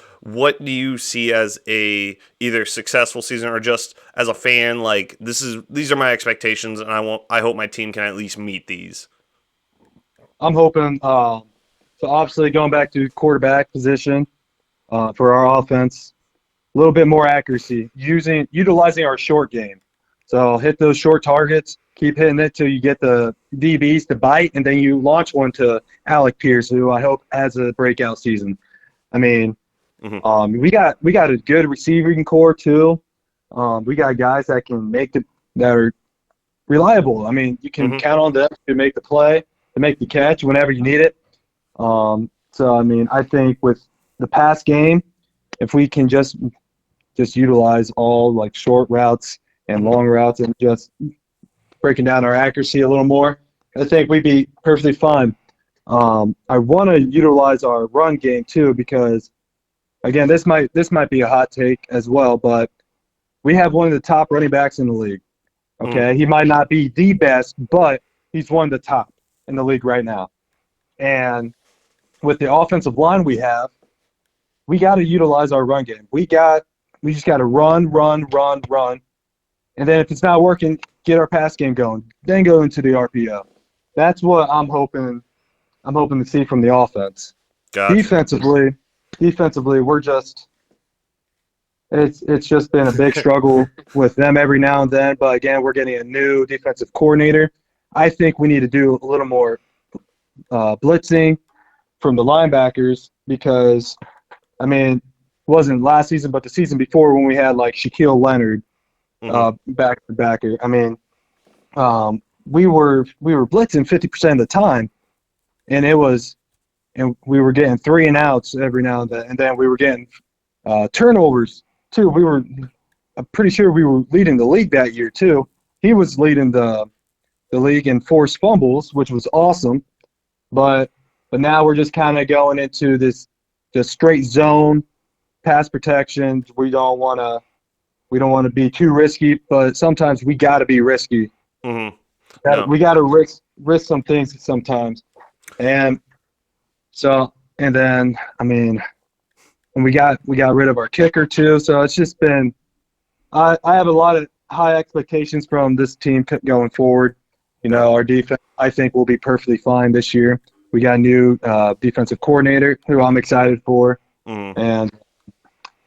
do you see as a either successful season or just as a fan, like these are my expectations and I hope my team can at least meet these. I'm hoping. So obviously, going back to quarterback position for our offense, a little bit more accuracy, utilizing our short game. So hit those short targets, keep hitting it till you get the DBs to bite, and then you launch one to Alec Pierce, who I hope has a breakout season. I mean, we got a good receiving core too. We got guys that can that are reliable. I mean, you can count on them to make the play, to make the catch whenever you need it. So I mean, I think with the pass game, if we can just utilize all like short routes and long routes and just breaking down our accuracy a little more, I think we'd be perfectly fine. I want to utilize our run game too because, again, this might be a hot take as well, but we have one of the top running backs in the league. Okay, he might not be the best, but he's one of the top in the league right now. And with the offensive line we have, we got to utilize our run game. We just got to run. And then if it's not working, get our pass game going. Then go into the RPO. That's what I'm hoping to see from the offense. Gotcha. Defensively, we're just it's just been a big struggle with them every now and then. But again, we're getting a new defensive coordinator. I think we need to do a little more blitzing from the linebackers because, I mean, it wasn't last season, but the season before when we had like Shaquille Leonard back to backer. I mean, we were blitzing 50% of the time, and we were getting 3 and outs every now and then, and then we were getting turnovers too. I'm pretty sure we were leading the league that year too. He was leading the league in forced fumbles, which was awesome, but now we're just kind of going into this straight zone pass protection. We don't want to be too risky, but sometimes we got to be risky. We got to risk some things sometimes, and then I mean, and we got rid of our kicker too. So it's just been I have a lot of high expectations from this team going forward. You know, our defense I think will be perfectly fine this year. We got a new defensive coordinator who I'm excited for, and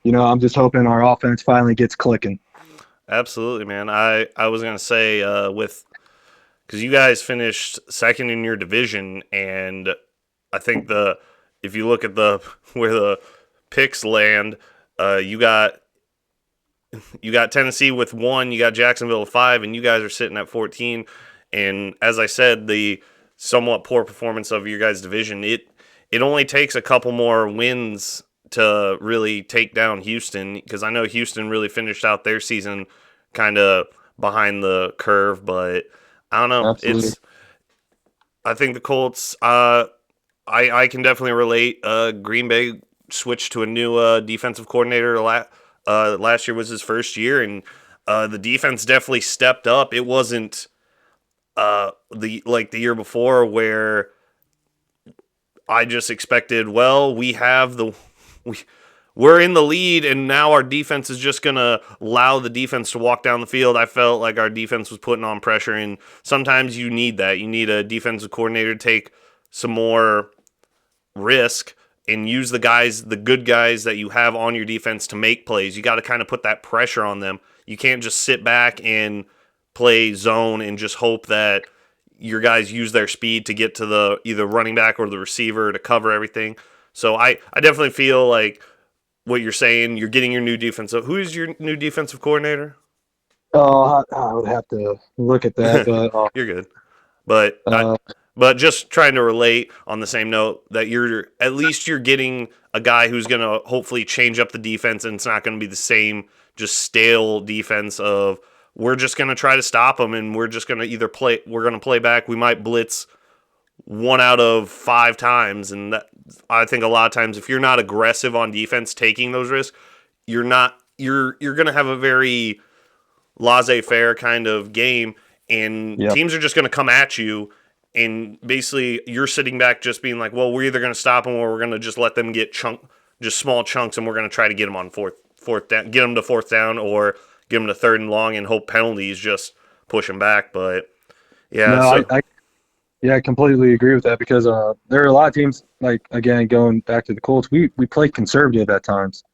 I'm just hoping our offense finally gets clicking. Absolutely, man. I was gonna say because you guys finished second in your division, and I think if you look at where the picks land, you got Tennessee with 1, you got Jacksonville with 5, and you guys are sitting at 14. And as I said, the somewhat poor performance of your guys' division, it only takes a couple more wins to really take down Houston, because I know Houston really finished out their season kind of behind the curve, but I don't know. Absolutely. I think the Colts, I can definitely relate. Green Bay switched to a new defensive coordinator. Last year was his first year, and the defense definitely stepped up. It wasn't the year before where I just expected, well, we're in the lead, and now our defense is just going to allow the defense to walk down the field. I felt like our defense was putting on pressure, and sometimes you need that. You need a defensive coordinator to take some more risk and use the good guys that you have on your defense to make plays. You got to kind of put that pressure on them. You can't just sit back and play zone and just hope that your guys use their speed to get to the either running back or the receiver to cover everything. So I definitely feel like what you're saying, you're getting your new defensive. Who is your new defensive coordinator? Oh, I would have to look at that, but you're good. But just trying to relate on the same note that you're getting a guy who's going to hopefully change up the defense, and it's not going to be the same just stale defense of we're just going to try to stop them, and we're just going to we're going to play back. We might blitz 1 out of 5 times, and I think a lot of times if you're not aggressive on defense taking those risks, you're going to have a very laissez-faire kind of game, and teams are just going to come at you. and basically you're sitting back just being like, well, we're either going to stop them or we're going to just let them get just small chunks, and we're going to try to get them on fourth down, get them to fourth down, or get them to third and long, and hope penalties just push them back. But yeah, No, I completely agree with that because there are a lot of teams, like, again, going back to the Colts, we played conservative at times.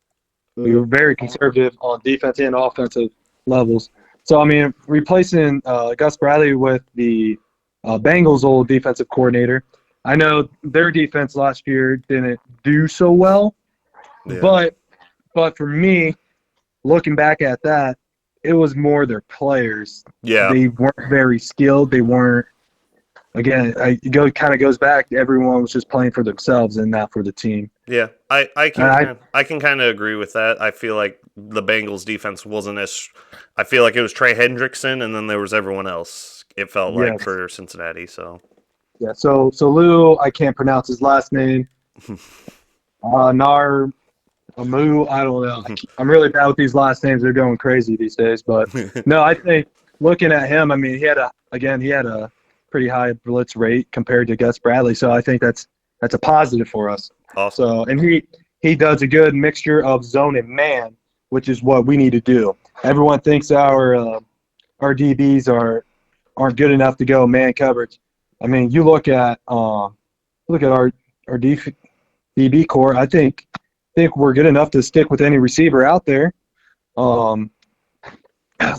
We were very conservative on defense and offensive levels. So, I mean, replacing Gus Bradley with the Bengals' old defensive coordinator, I know their defense last year didn't do so well, but for me, looking back at that, it was more their players. Yeah. They weren't very skilled. They weren't. Again, it kind of goes back to everyone was just playing for themselves and not for the team. Yeah, I can kind of agree with that. I feel like the Bengals defense wasn't as. I feel like it was Trey Hendrickson, and then there was everyone else. It felt like for Cincinnati. So yeah, so Lou, I can't pronounce his last name. Nar Amu, I don't know. I'm really bad with these last names. They're going crazy these days. But no, I think looking at him, I mean, he had a pretty high blitz rate compared to Gus Bradley. So I think that's a positive for us. awesome. So, and he does a good mixture of zone and man, which is what we need to do. Everyone thinks our DBs aren't good enough to go man coverage. I mean, you look at our DB core. I think we're good enough to stick with any receiver out there.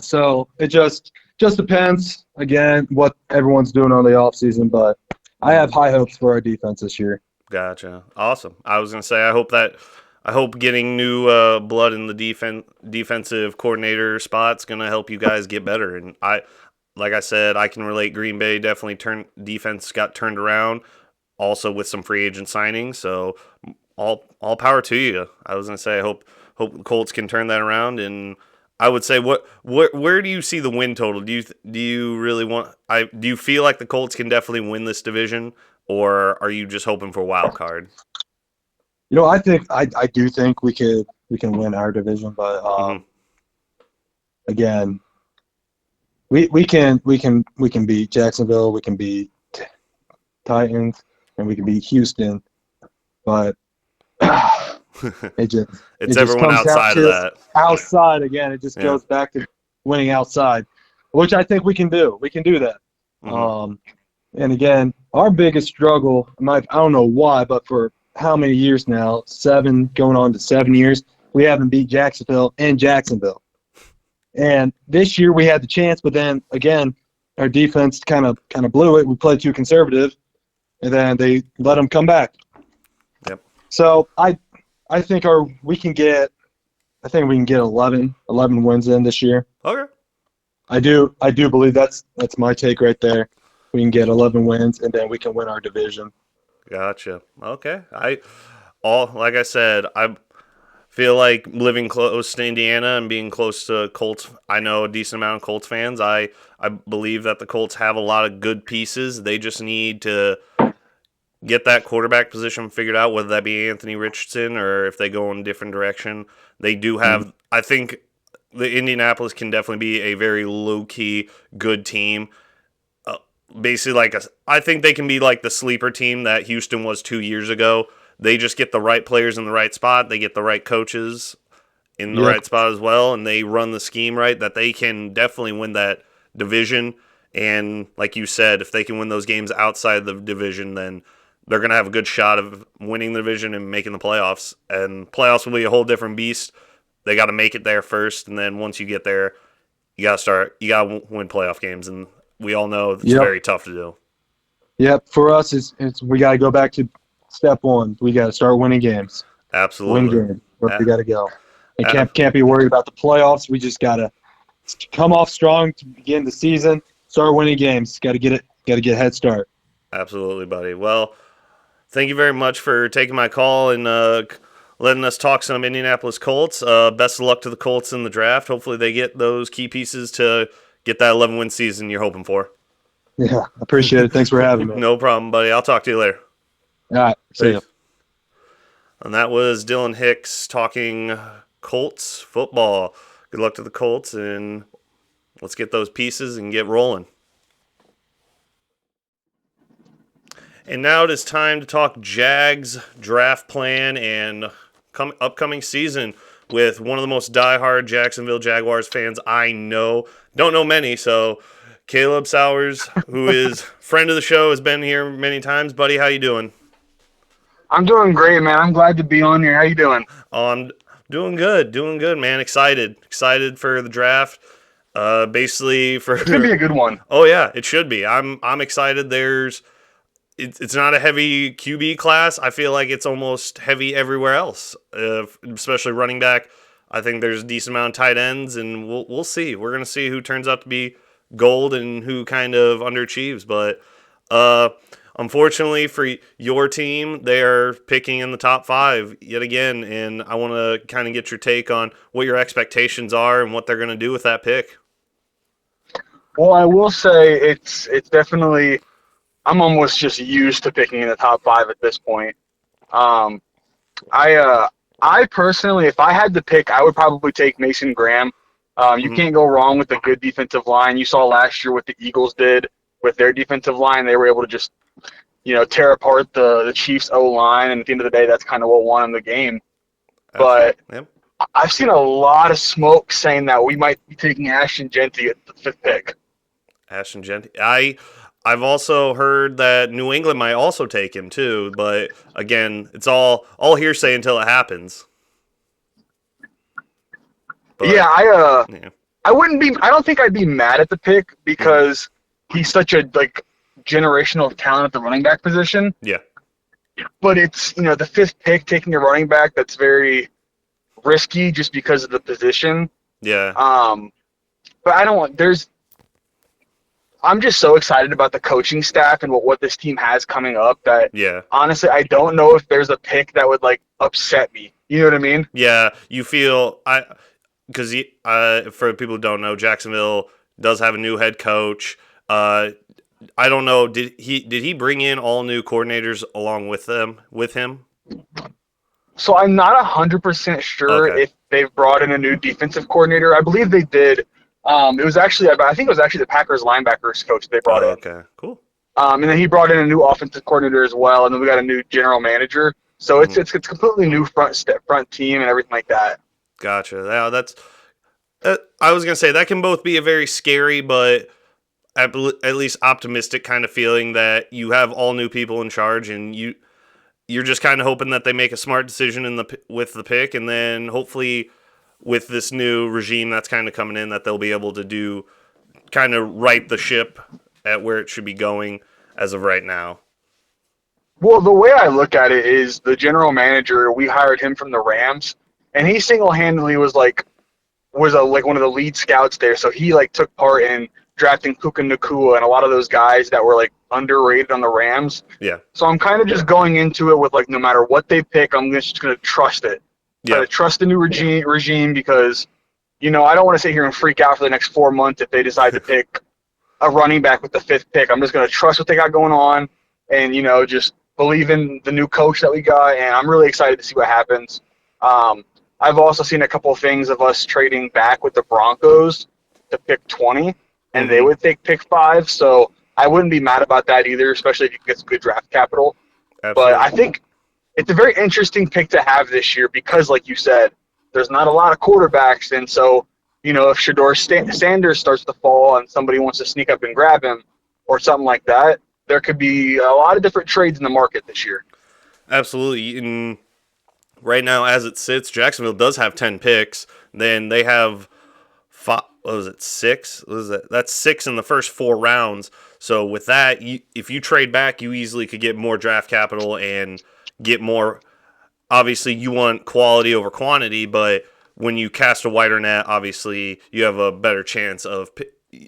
So it just depends again what everyone's doing on the offseason, but I have high hopes for our defense this year. Gotcha. Awesome. I was gonna say I hope getting new blood in the defensive coordinator spot's gonna help you guys get better. And like I said, I can relate. Green Bay definitely defense got turned around, also with some free agent signings. So all power to you. I was gonna say I hope the Colts can turn that around. And I would say where do you see the win total? Do you really do you feel like the Colts can definitely win this division, or are you just hoping for a wild card? You know, I do think we can win our division, but again, we can beat Jacksonville, we can beat Titans, and we can beat Houston, but it's everyone outside of that. Outside again, it just goes back to winning outside, which I think we can do. We can do that. And again, our biggest struggle, I don't know why, but for how many years now, 7 going on to 7 years, we haven't beat Jacksonville in Jacksonville. And this year we had the chance, but then again, our defense kind of blew it. We played too conservative, and then they let them come back. Yep. So I think we can get 11 wins in this year. Okay. I do believe that's my take right there. We can get 11 wins, and then we can win our division. Gotcha. Okay. Like I said, I feel like living close to Indiana and being close to Colts, I know a decent amount of Colts fans. I believe that the Colts have a lot of good pieces. They just need to get that quarterback position figured out, whether that be Anthony Richardson or if they go in a different direction. They do have, I think the Indianapolis can definitely be a very low-key good team. Basically, I think they can be like the sleeper team that Houston was 2 years ago. They just get the right players in the right spot. They get the right coaches in the right spot as well, and they run the scheme right, that they can definitely win that division. And like you said, if they can win those games outside the division, then they're going to have a good shot of winning the division and making the playoffs. And playoffs will be a whole different beast. They got to make it there first, and then once you get there, you got to win playoff games. And we all know it's very tough to do. Yep. For us, it's we got to go back to step one. We got to start winning games. Absolutely. Win games. Where we got to go. And can't be worried about the playoffs. We just got to come off strong to begin the season. Start winning games. Got to get a head start. Absolutely, buddy. Well, thank you very much for taking my call and letting us talk some Indianapolis Colts. Best of luck to the Colts in the draft. Hopefully they get those key pieces to get that 11-win season you're hoping for. Yeah, appreciate it. Thanks for having me. No problem, buddy. I'll talk to you later. All right. See you. And that was Dylan Hicks talking Colts football. Good luck to the Colts, and let's get those pieces and get rolling. And now it is time to talk Jags draft plan and upcoming season with one of the most diehard Jacksonville Jaguars fans I know. Don't know many, so Caleb Sowers, who is friend of the show, has been here many times. Buddy, how you doing? I'm doing great, man. I'm glad to be on here. How you doing? I'm doing good, man. Excited for the draft. Basically for It's gonna be a good one. Oh yeah, it should be. I'm excited. It's not a heavy QB class. I feel like it's almost heavy everywhere else, especially running back. I think there's a decent amount of tight ends, and we'll see. We're gonna see who turns out to be gold and who kind of underachieves. But unfortunately for your team, they are picking in the top 5 yet again, and I want to kind of get your take on what your expectations are and what they're going to do with that pick. Well, I will say it's definitely. I'm almost just used to picking in the top 5 at this point. I personally, if I had to pick, I would probably take Mason Graham. You can't go wrong with a good defensive line. You saw last year what the Eagles did with their defensive line. They were able to just, tear apart the Chiefs' O-line, and at the end of the day, that's kind of what won them the game. But Yep. I've seen a lot of smoke saying that we might be taking Ashton Jeanty at the 5th pick. Ashton Jeanty. I've also heard that New England might also take him too, but again, it's all hearsay until it happens. But, Yeah, yeah. I wouldn't be. I don't think I'd be mad at the pick because he's such a generational talent at the running back position. Yeah. But it's the 5th pick taking a running back that's very risky just because of the position. Yeah. But I don't. I'm just so excited about the coaching staff and what this team has coming up that honestly I don't know if there's a pick that would upset me. You know what I mean? Yeah. You feel because for people who don't know, Jacksonville does have a new head coach. I don't know. Did he bring in all new coordinators along with him? So I'm not 100% sure if they've brought in a new defensive coordinator. I believe they did. I think it was actually the Packers linebackers coach they brought in. Okay, cool. And then he brought in a new offensive coordinator as well, and then we got a new general manager. So it's completely new front team and everything like that. Gotcha. Yeah, that's. I was gonna say that can both be a very scary, but at least optimistic kind of feeling that you have all new people in charge, and you're just kind of hoping that they make a smart decision with the pick, and then hopefully with this new regime that's kind of coming in, that they'll be able to do kind of right the ship at where it should be going as of right now. Well, the way I look at it is the general manager, we hired him from the Rams, and he single-handedly was one of the lead scouts there. So he took part in drafting Puka Nacua and a lot of those guys that were underrated on the Rams. Yeah. So I'm kind of just going into it with no matter what they pick, I'm just going to trust it. Yeah. Trust the new regime because, I don't want to sit here and freak out for the next 4 months if they decide to pick a running back with the 5th pick. I'm just going to trust what they got going on and, just believe in the new coach that we got, and I'm really excited to see what happens. I've also seen a couple of things of us trading back with the Broncos to pick 20, and they would take pick 5, so I wouldn't be mad about that either, especially if you can get some good draft capital. Absolutely. But I think it's a very interesting pick to have this year because, like you said, there's not a lot of quarterbacks. And so, if Shedeur Sanders starts to fall and somebody wants to sneak up and grab him or something like that, there could be a lot of different trades in the market this year. Absolutely. And right now, as it sits, Jacksonville does have 10 picks. Then they have 6? That's 6 in the first 4 rounds. So with that, if you trade back, you easily could get more draft capital and get more. Obviously, you want quality over quantity, but when you cast a wider net, obviously you have a better chance of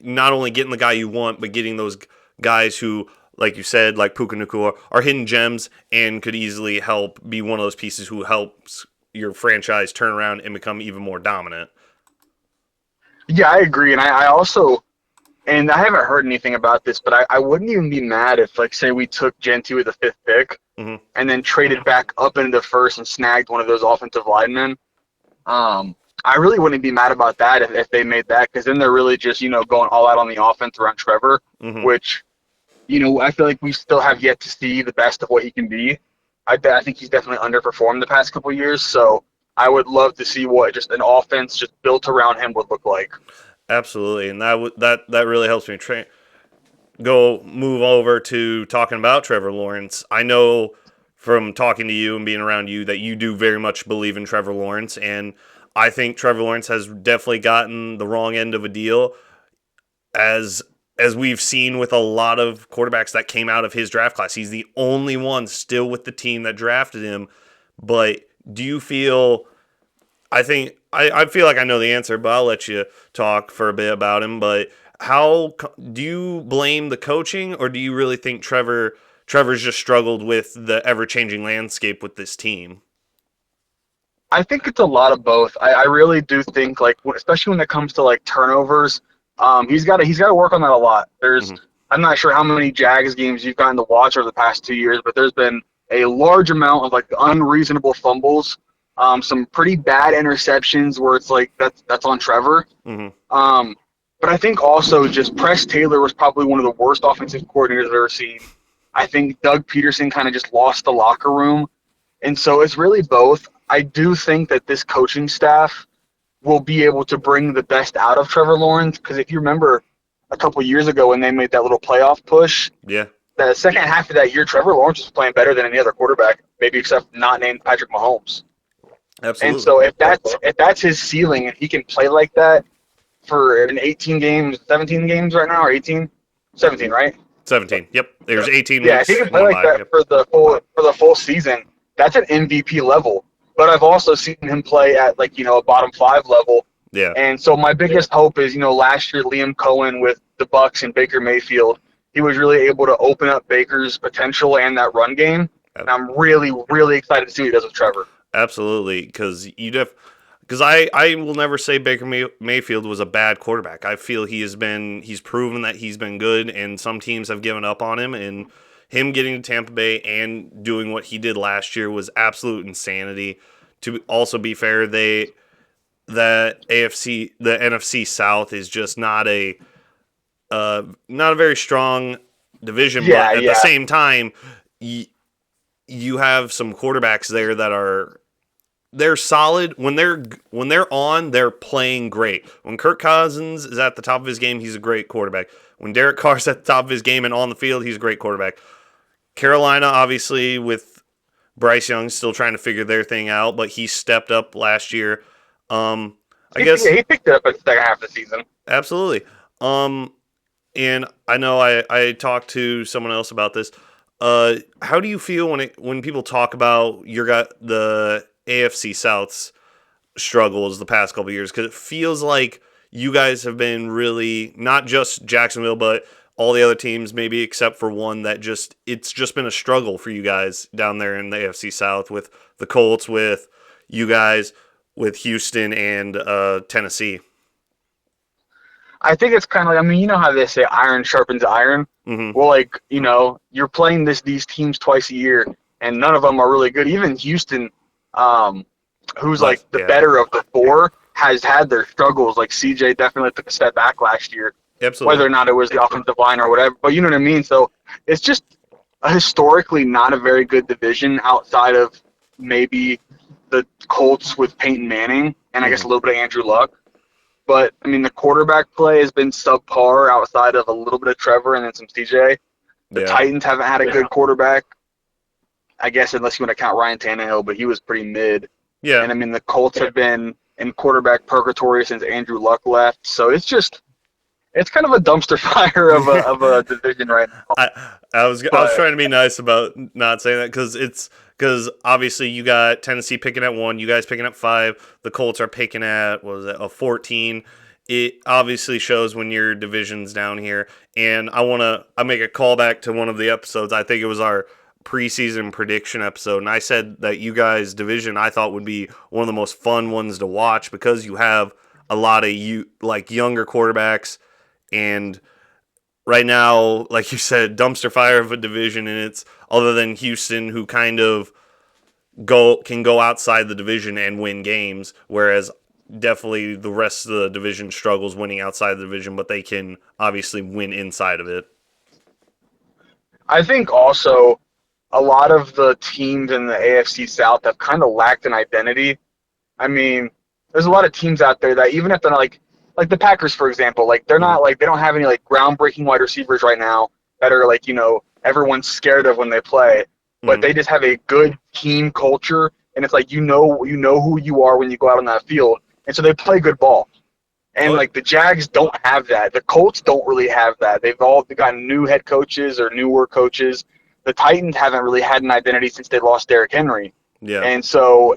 not only getting the guy you want, but getting those guys who, like you said, like Puka Nacua, are hidden gems and could easily help be one of those pieces who helps your franchise turn around and become even more dominant. Yeah, I agree, and I also, and I haven't heard anything about this, but I wouldn't even be mad if, say, we took Jeanty with the 5th pick and then traded back up into the 1st and snagged one of those offensive linemen. I really wouldn't be mad about that if they made that, because then they're really just, going all out on the offense around Trevor, which I feel like we still have yet to see the best of what he can be. I think he's definitely underperformed the past couple of years, so I would love to see what just an offense just built around him would look like. Absolutely, and that really helps me move over to talking about Trevor Lawrence. I know from talking to you and being around you that you do very much believe in Trevor Lawrence, and I think Trevor Lawrence has definitely gotten the wrong end of a deal, as we've seen with a lot of quarterbacks that came out of his draft class. He's the only one still with the team that drafted him. But do you feel? I feel like I know the answer, but I'll let you talk for a bit about him. But how do you blame the coaching, or do you really think Trevor's just struggled with the ever-changing landscape with this team? I think it's a lot of both. I really do think, like, especially when it comes to like turnovers, he's got to work on that a lot. I'm not sure how many Jags games you've gotten to watch over the past 2 years, but there's been a large amount of like unreasonable fumbles, some pretty bad interceptions where it's like that's on Trevor. But I think also just Press Taylor was probably one of the worst offensive coordinators I've ever seen. I think Doug Peterson kind of just lost the locker room. And so it's really both. I do think that this coaching staff will be able to bring the best out of Trevor Lawrence, because if you remember a couple years ago when they made that little playoff push, the second half of that year, Trevor Lawrence was playing better than any other quarterback, maybe except not named Patrick Mahomes. Absolutely. And so if that's his ceiling and he can play like that for an 18 games, 17 games right now, or 18? 17, right? 17. Yep. There's 18 Yeah, weeks. if he can play like that for the full season, that's an MVP level. But I've also seen him play at like, a bottom 5 level. Yeah. And so my biggest hope is, last year Liam Cohen with the Bucs and Baker Mayfield, he was really able to open up Baker's potential and that run game. And I'm really, really excited to see what he does with Trevor. Absolutely, because I will never say Baker Mayfield was a bad quarterback. I feel he's proven that he's been good, and some teams have given up on him. And him getting to Tampa Bay and doing what he did last year was absolute insanity. To also be fair, the NFC South is just not a very strong division. But at the same time, you have some quarterbacks there that they're solid. When they're on, they're playing great. When Kirk Cousins is at the top of his game, he's a great quarterback. When Derek Carr's at the top of his game and on the field, he's a great quarterback. Carolina, obviously, with Bryce Young still trying to figure their thing out, but he stepped up last year. I guess he picked it up at the second half of the season. Absolutely. And I know I talked to someone else about this. How do you feel when people talk about the AFC South's struggles the past couple of years? Because it feels like you guys have been really, not just Jacksonville, but all the other teams, maybe except for one, it's just been a struggle for you guys down there in the AFC South, with the Colts, with you guys, with Houston and Tennessee. I think it's kind of like, you know how they say iron sharpens iron? Mm-hmm. Well, you're playing these teams twice a year, and none of them are really good. Even Houston, who's like the better of the four, has had their struggles. Like CJ definitely took a step back last year. Absolutely. Whether or not it was the offensive line or whatever, but you know what I mean? So it's just historically not a very good division outside of maybe the Colts with Peyton Manning and I guess a little bit of Andrew Luck. But, the quarterback play has been subpar outside of a little bit of Trevor and then some CJ. The Titans haven't had a good quarterback, I guess, unless you want to count Ryan Tannehill, but he was pretty mid. Yeah. And, the Colts have been in quarterback purgatory since Andrew Luck left. So it's kind of a dumpster fire of a division right now. I was trying to be nice about not saying that, because obviously you got Tennessee picking at 1, you guys picking at 5, the Colts are picking at 14. It obviously shows when your division's down here. And I make a callback to one of the episodes. I think it was our preseason prediction episode, and I said that you guys' division I thought would be one of the most fun ones to watch, because you have a lot of younger quarterbacks. And right now, like you said, dumpster fire of a division, and it's other than Houston, who kind of can go outside the division and win games, whereas definitely the rest of the division struggles winning outside the division, but they can obviously win inside of it. I think also a lot of the teams in the AFC South have kind of lacked an identity. I mean, there's a lot of teams out there that even if they're not like the Packers, for example, like they're not like they don't have any like groundbreaking wide receivers right now that are like, everyone's scared of when they play, but they just have a good team culture, and it's like you know who you are when you go out on that field, and so they play good ball. And like the Jags don't have that. The Colts don't really have that. They've all got new head coaches or newer coaches. The Titans haven't really had an identity since they lost Derrick Henry. Yeah. And so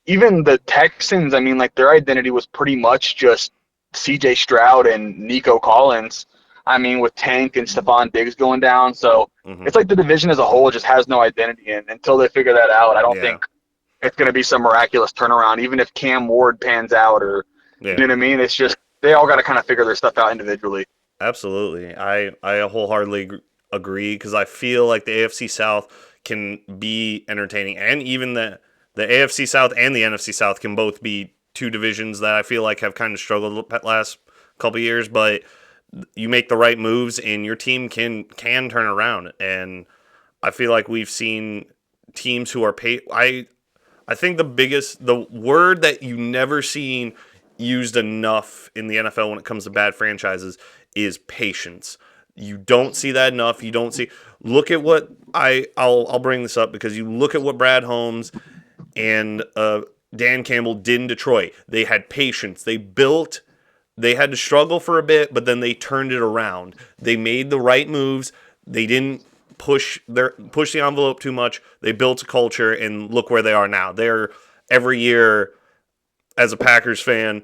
even the Texans, I mean, like their identity was pretty much just C.J. Stroud and Nico Collins. I mean, with Tank and Stephon Diggs going down. So it's like the division as a whole just has no identity. And until they figure that out, I don't think it's going to be some miraculous turnaround, even if Cam Ward pans out or – You know what I mean? It's just they all got to kind of figure their stuff out individually. Absolutely. I wholeheartedly agree because I feel like the AFC South can be entertaining, and even the AFC South and the NFC South can both be two divisions that I feel like have kind of struggled the last couple of years, but you make the right moves and your team can turn around. And I feel like we've seen teams who are I think the word that you never seen used enough in the NFL when it comes to bad franchises is patience. You don't see that enough. Look at what I'll bring this up because you look at what Brad Holmes and Dan Campbell did in Detroit. They had patience. They had to struggle for a bit, but then they turned it around. They made the right moves. They didn't push the envelope too much. They built a culture, and look where they are now. They're every year. As a Packers fan,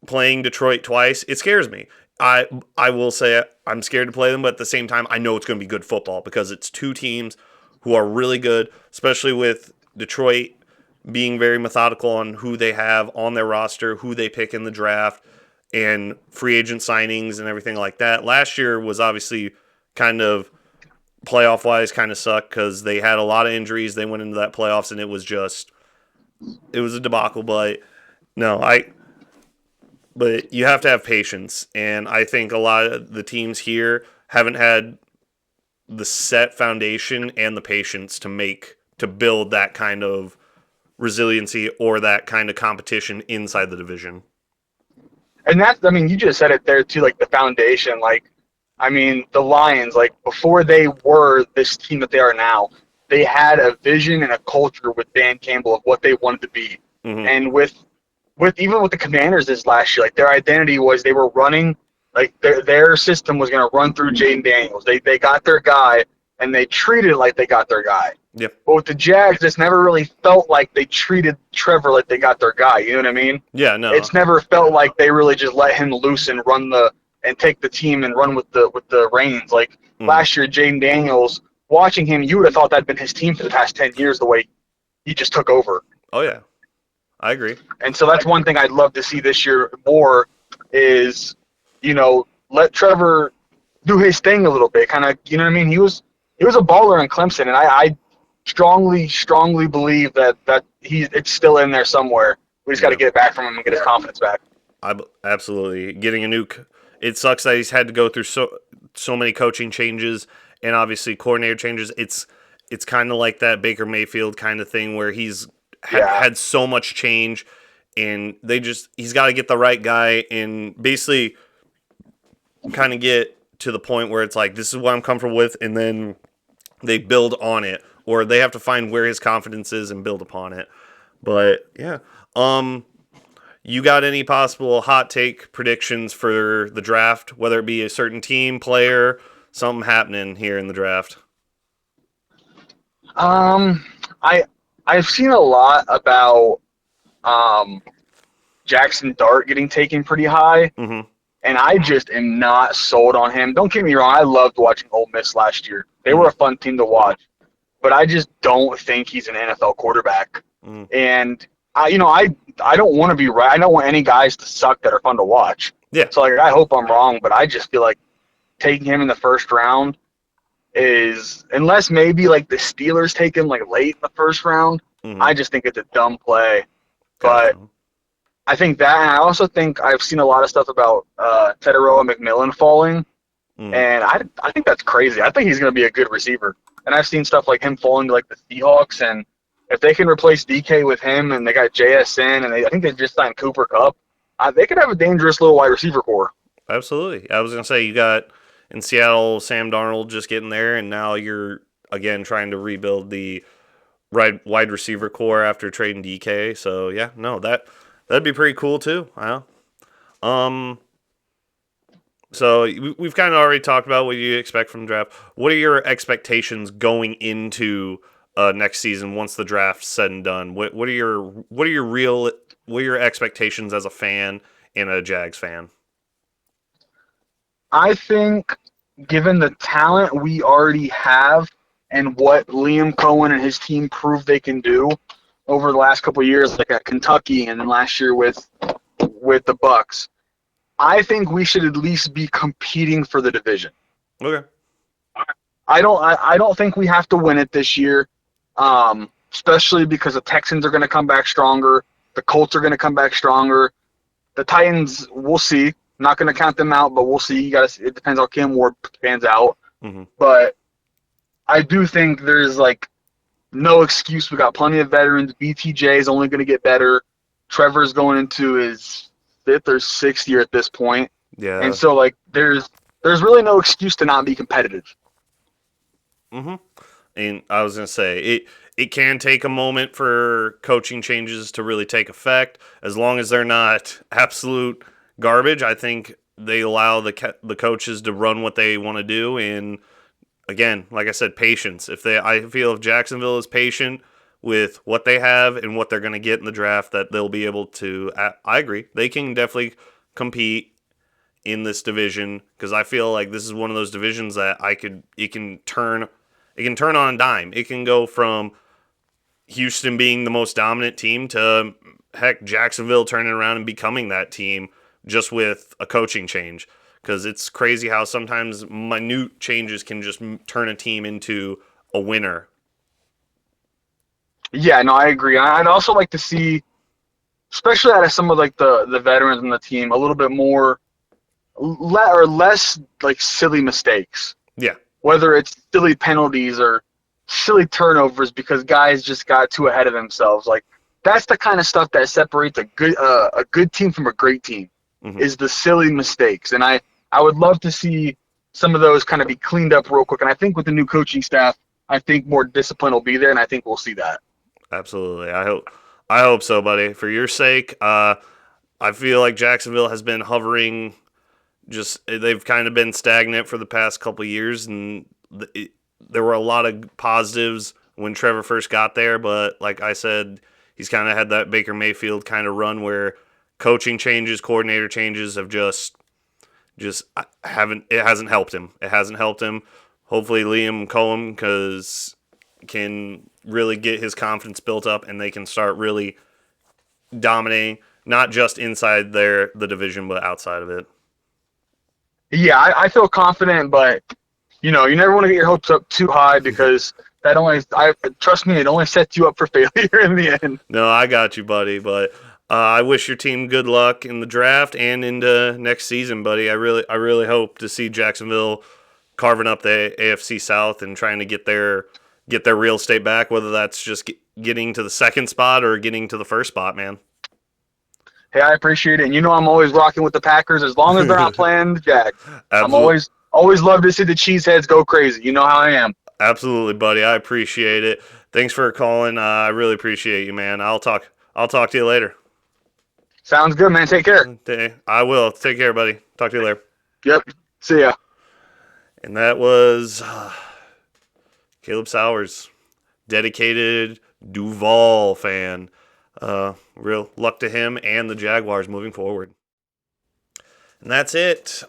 playing Detroit twice, it scares me. I will say I'm scared to play them, but at the same time, I know it's going to be good football because it's two teams who are really good, especially with Detroit being very methodical on who they have on their roster, who they pick in the draft, and free agent signings and everything like that. Last year was obviously kind of playoff-wise kind of sucked because they had a lot of injuries. They went into that playoffs, and it was a debacle, but but you have to have patience, and I think a lot of the teams here haven't had the set foundation and the patience to build that kind of resiliency or that kind of competition inside the division. And you just said it there too, like the foundation. Like, I mean, the Lions, like before they were this team that they are now, they had a vision and a culture with Dan Campbell of what they wanted to be. And with even with the Commanders this last year, like their identity was they were running, like their system was going to run through Jaden Daniels. They got their guy, and they treated it like they got their guy. Yep. But with the Jags, it's never really felt like they treated Trevor like they got their guy. You know what I mean? Yeah, no. It's never felt like they really just let him loose and and take the team and run with the reins. Like last year, Jaden Daniels, watching him, you would have thought that'd been his team for the past 10 years the way he just took over. Oh, yeah. I agree. And so that's one thing I'd love to see this year more is, let Trevor do his thing a little bit. Kind of, you know what I mean? He was a baller in Clemson, and I strongly, strongly believe that it's still in there somewhere. We just got to get it back from him and get his confidence back. Absolutely. Getting it sucks that he's had to go through so many coaching changes and obviously coordinator changes. It's kind of like that Baker Mayfield kind of thing where he's had so much change, and he's got to get the right guy and basically kind of get to the point where it's like, this is what I'm comfortable with, and then they build on it, or they have to find where his confidence is and build upon it. But yeah, you got any possible hot take predictions for the draft, whether it be a certain team, player, something happening here in the draft? I've seen a lot about Jackson Dart getting taken pretty high, and I just am not sold on him. Don't get me wrong, I loved watching Ole Miss last year. They were a fun team to watch, but I just don't think he's an NFL quarterback. And I don't want to be right. I don't want any guys to suck that are fun to watch. Yeah. So I hope I'm wrong, but I just feel like taking him in the first round is, unless maybe like the Steelers take him like late in the first round, I just think it's a dumb play. But I think that, and I also think I've seen a lot of stuff about Teteroa McMillan falling, And I think that's crazy. I think he's going to be a good receiver. And I've seen stuff like him fall into like the Seahawks, and if they can replace DK with him, and they got JSN, and I think they just signed Cooper Kupp, they could have a dangerous little wide receiver core. Absolutely. I was going to say, you got in Seattle Sam Darnold just getting there, and now you're, again, trying to rebuild the wide receiver core after trading DK. So, yeah, no, that'd be pretty cool, too. Wow. So we've kind of already talked about what you expect from the draft. What are your expectations going into next season once the draft's said and done? What are your expectations as a fan and a Jags fan? I think, given the talent we already have and what Liam Cohen and his team proved they can do over the last couple of years, like at Kentucky and then last year with the Bucks, I think we should at least be competing for the division. Okay. I don't think we have to win it this year, especially because the Texans are going to come back stronger. The Colts are going to come back stronger. The Titans, we'll see. Not going to count them out, but we'll see. It depends how Cam Ward pans out. Mm-hmm. But I do think there's like no excuse. We got plenty of veterans. BTJ is only going to get better. Trevor's going into his 5th or 6th year at this point. Yeah. And so like there's really no excuse to not be competitive. Mm-hmm. And I was gonna say it can take a moment for coaching changes to really take effect. As long as they're not absolute garbage, I think they allow the coaches to run what they want to do. And again, like I said, patience. I feel if Jacksonville is patient with what they have and what they're going to get in the draft, that they'll be able to. I agree. They can definitely compete in this division, because I feel like this is one of those divisions that it can turn on a dime. It can go from Houston being the most dominant team to heck Jacksonville turning around and becoming that team just with a coaching change, because it's crazy how sometimes minute changes can just turn a team into a winner. Yeah, no, I agree. I'd also like to see, especially out of some of like the veterans on the team, a little bit more or less like silly mistakes. Yeah. Whether it's silly penalties or silly turnovers because guys just got too ahead of themselves. Like that's the kind of stuff that separates a good team from a great team. Mm-hmm. Is the silly mistakes. And I would love to see some of those kind of be cleaned up real quick. And I think with the new coaching staff, I think more discipline will be there, and I think we'll see that. Absolutely. I hope so, buddy. For your sake, I feel like Jacksonville has been hovering. They've kind of been stagnant for the past couple of years, and there were a lot of positives when Trevor first got there. But like I said, he's kind of had that Baker Mayfield kind of run where coaching changes, coordinator changes have it hasn't helped him. It hasn't helped him. Hopefully, Liam Cohen can really get his confidence built up, and they can start really dominating, not just inside the division, but outside of it. Yeah, I feel confident, but you never want to get your hopes up too high, because trust me, it only sets you up for failure in the end. No, I got you, buddy. But I wish your team good luck in the draft and into next season, buddy. I really hope to see Jacksonville carving up the AFC South and trying to get their real estate back, whether that's just getting to the second spot or getting to the first spot, man. Hey, I appreciate it. And I'm always rocking with the Packers as long as they're not playing the Jags. I'm always love to see the cheeseheads go crazy. You know how I am. Absolutely, buddy. I appreciate it. Thanks for calling. I really appreciate you, man. I'll talk to you later. Sounds good, man. Take care. I will. Take care, buddy. Talk to you later. Yep. See ya. And that was Caleb Sowers, dedicated Duval fan. Real luck to him and the Jaguars moving forward. And that's it.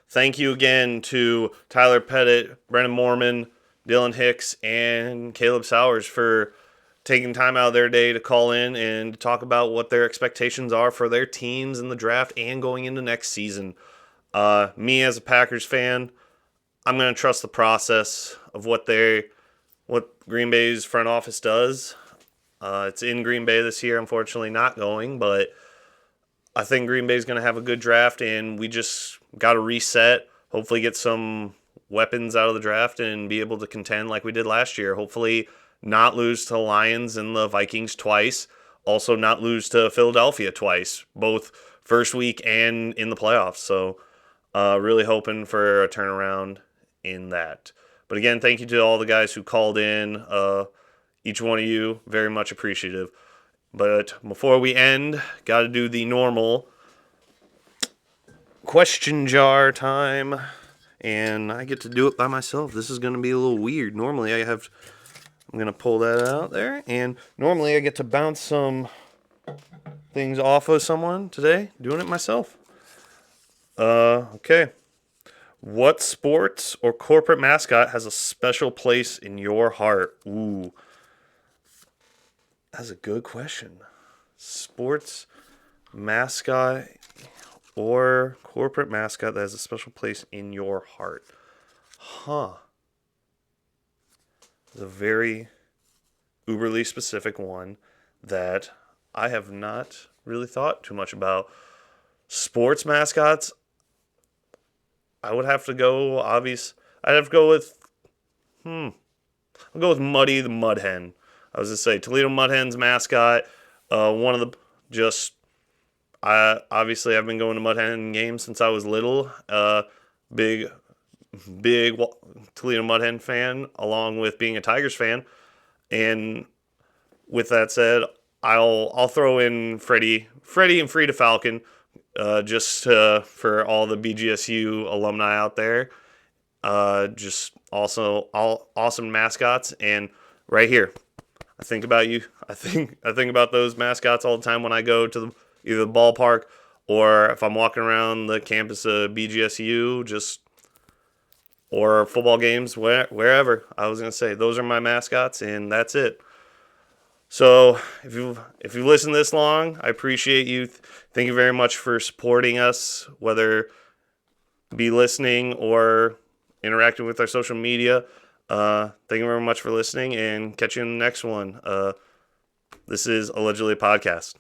Thank you again to Tyler Pettit, Brennan Mormon, Dylan Hicks, and Caleb Sowers for taking time out of their day to call in and talk about what their expectations are for their teams in the draft and going into next season. Me as a Packers fan, I'm going to trust the process of what Green Bay's front office does. It's in Green Bay this year, unfortunately not going, but I think Green Bay's going to have a good draft, and we just got to reset. hopefully get some weapons out of the draft and be able to contend like we did last year. Hopefully not lose to the Lions and the Vikings twice. Also not lose to Philadelphia twice, both first week and in the playoffs. So really hoping for a turnaround in that. But again, thank you to all the guys who called in. Each one of you, very much appreciative. But before we end, got to do the normal question jar time. And I get to do it by myself. This is going to be a little weird. Normally I'm going to pull that out there. And normally I get to bounce some things off of someone. Today, doing it myself. Okay. What sports or corporate mascot has a special place in your heart? Ooh. That's a good question. Sports mascot or corporate mascot that has a special place in your heart. Huh. It's a very uberly specific one that I have not really thought too much about. Sports mascots, I would have to go I'd have to go with I'll go with Muddy the Mud Hen. I was going to say Toledo Mud Hen's mascot, one of the obviously I've been going to Mud Hen games since I was little. Big Toledo Mud Hen fan, along with being a Tigers fan. And with that said, I'll throw in Freddie and Frida Falcon, just for all the BGSU alumni out there. Just also all awesome mascots. And right here, I think about you. I think about those mascots all the time when I go to either the ballpark or if I'm walking around the campus of BGSU, or football games, wherever. I was gonna say those are my mascots, and that's it. So if you listen this long, I appreciate you. Thank you very much for supporting us, whether be listening or interacting with our social media. Thank you very much for listening, and catch you in the next one. This is Allegedly a Podcast.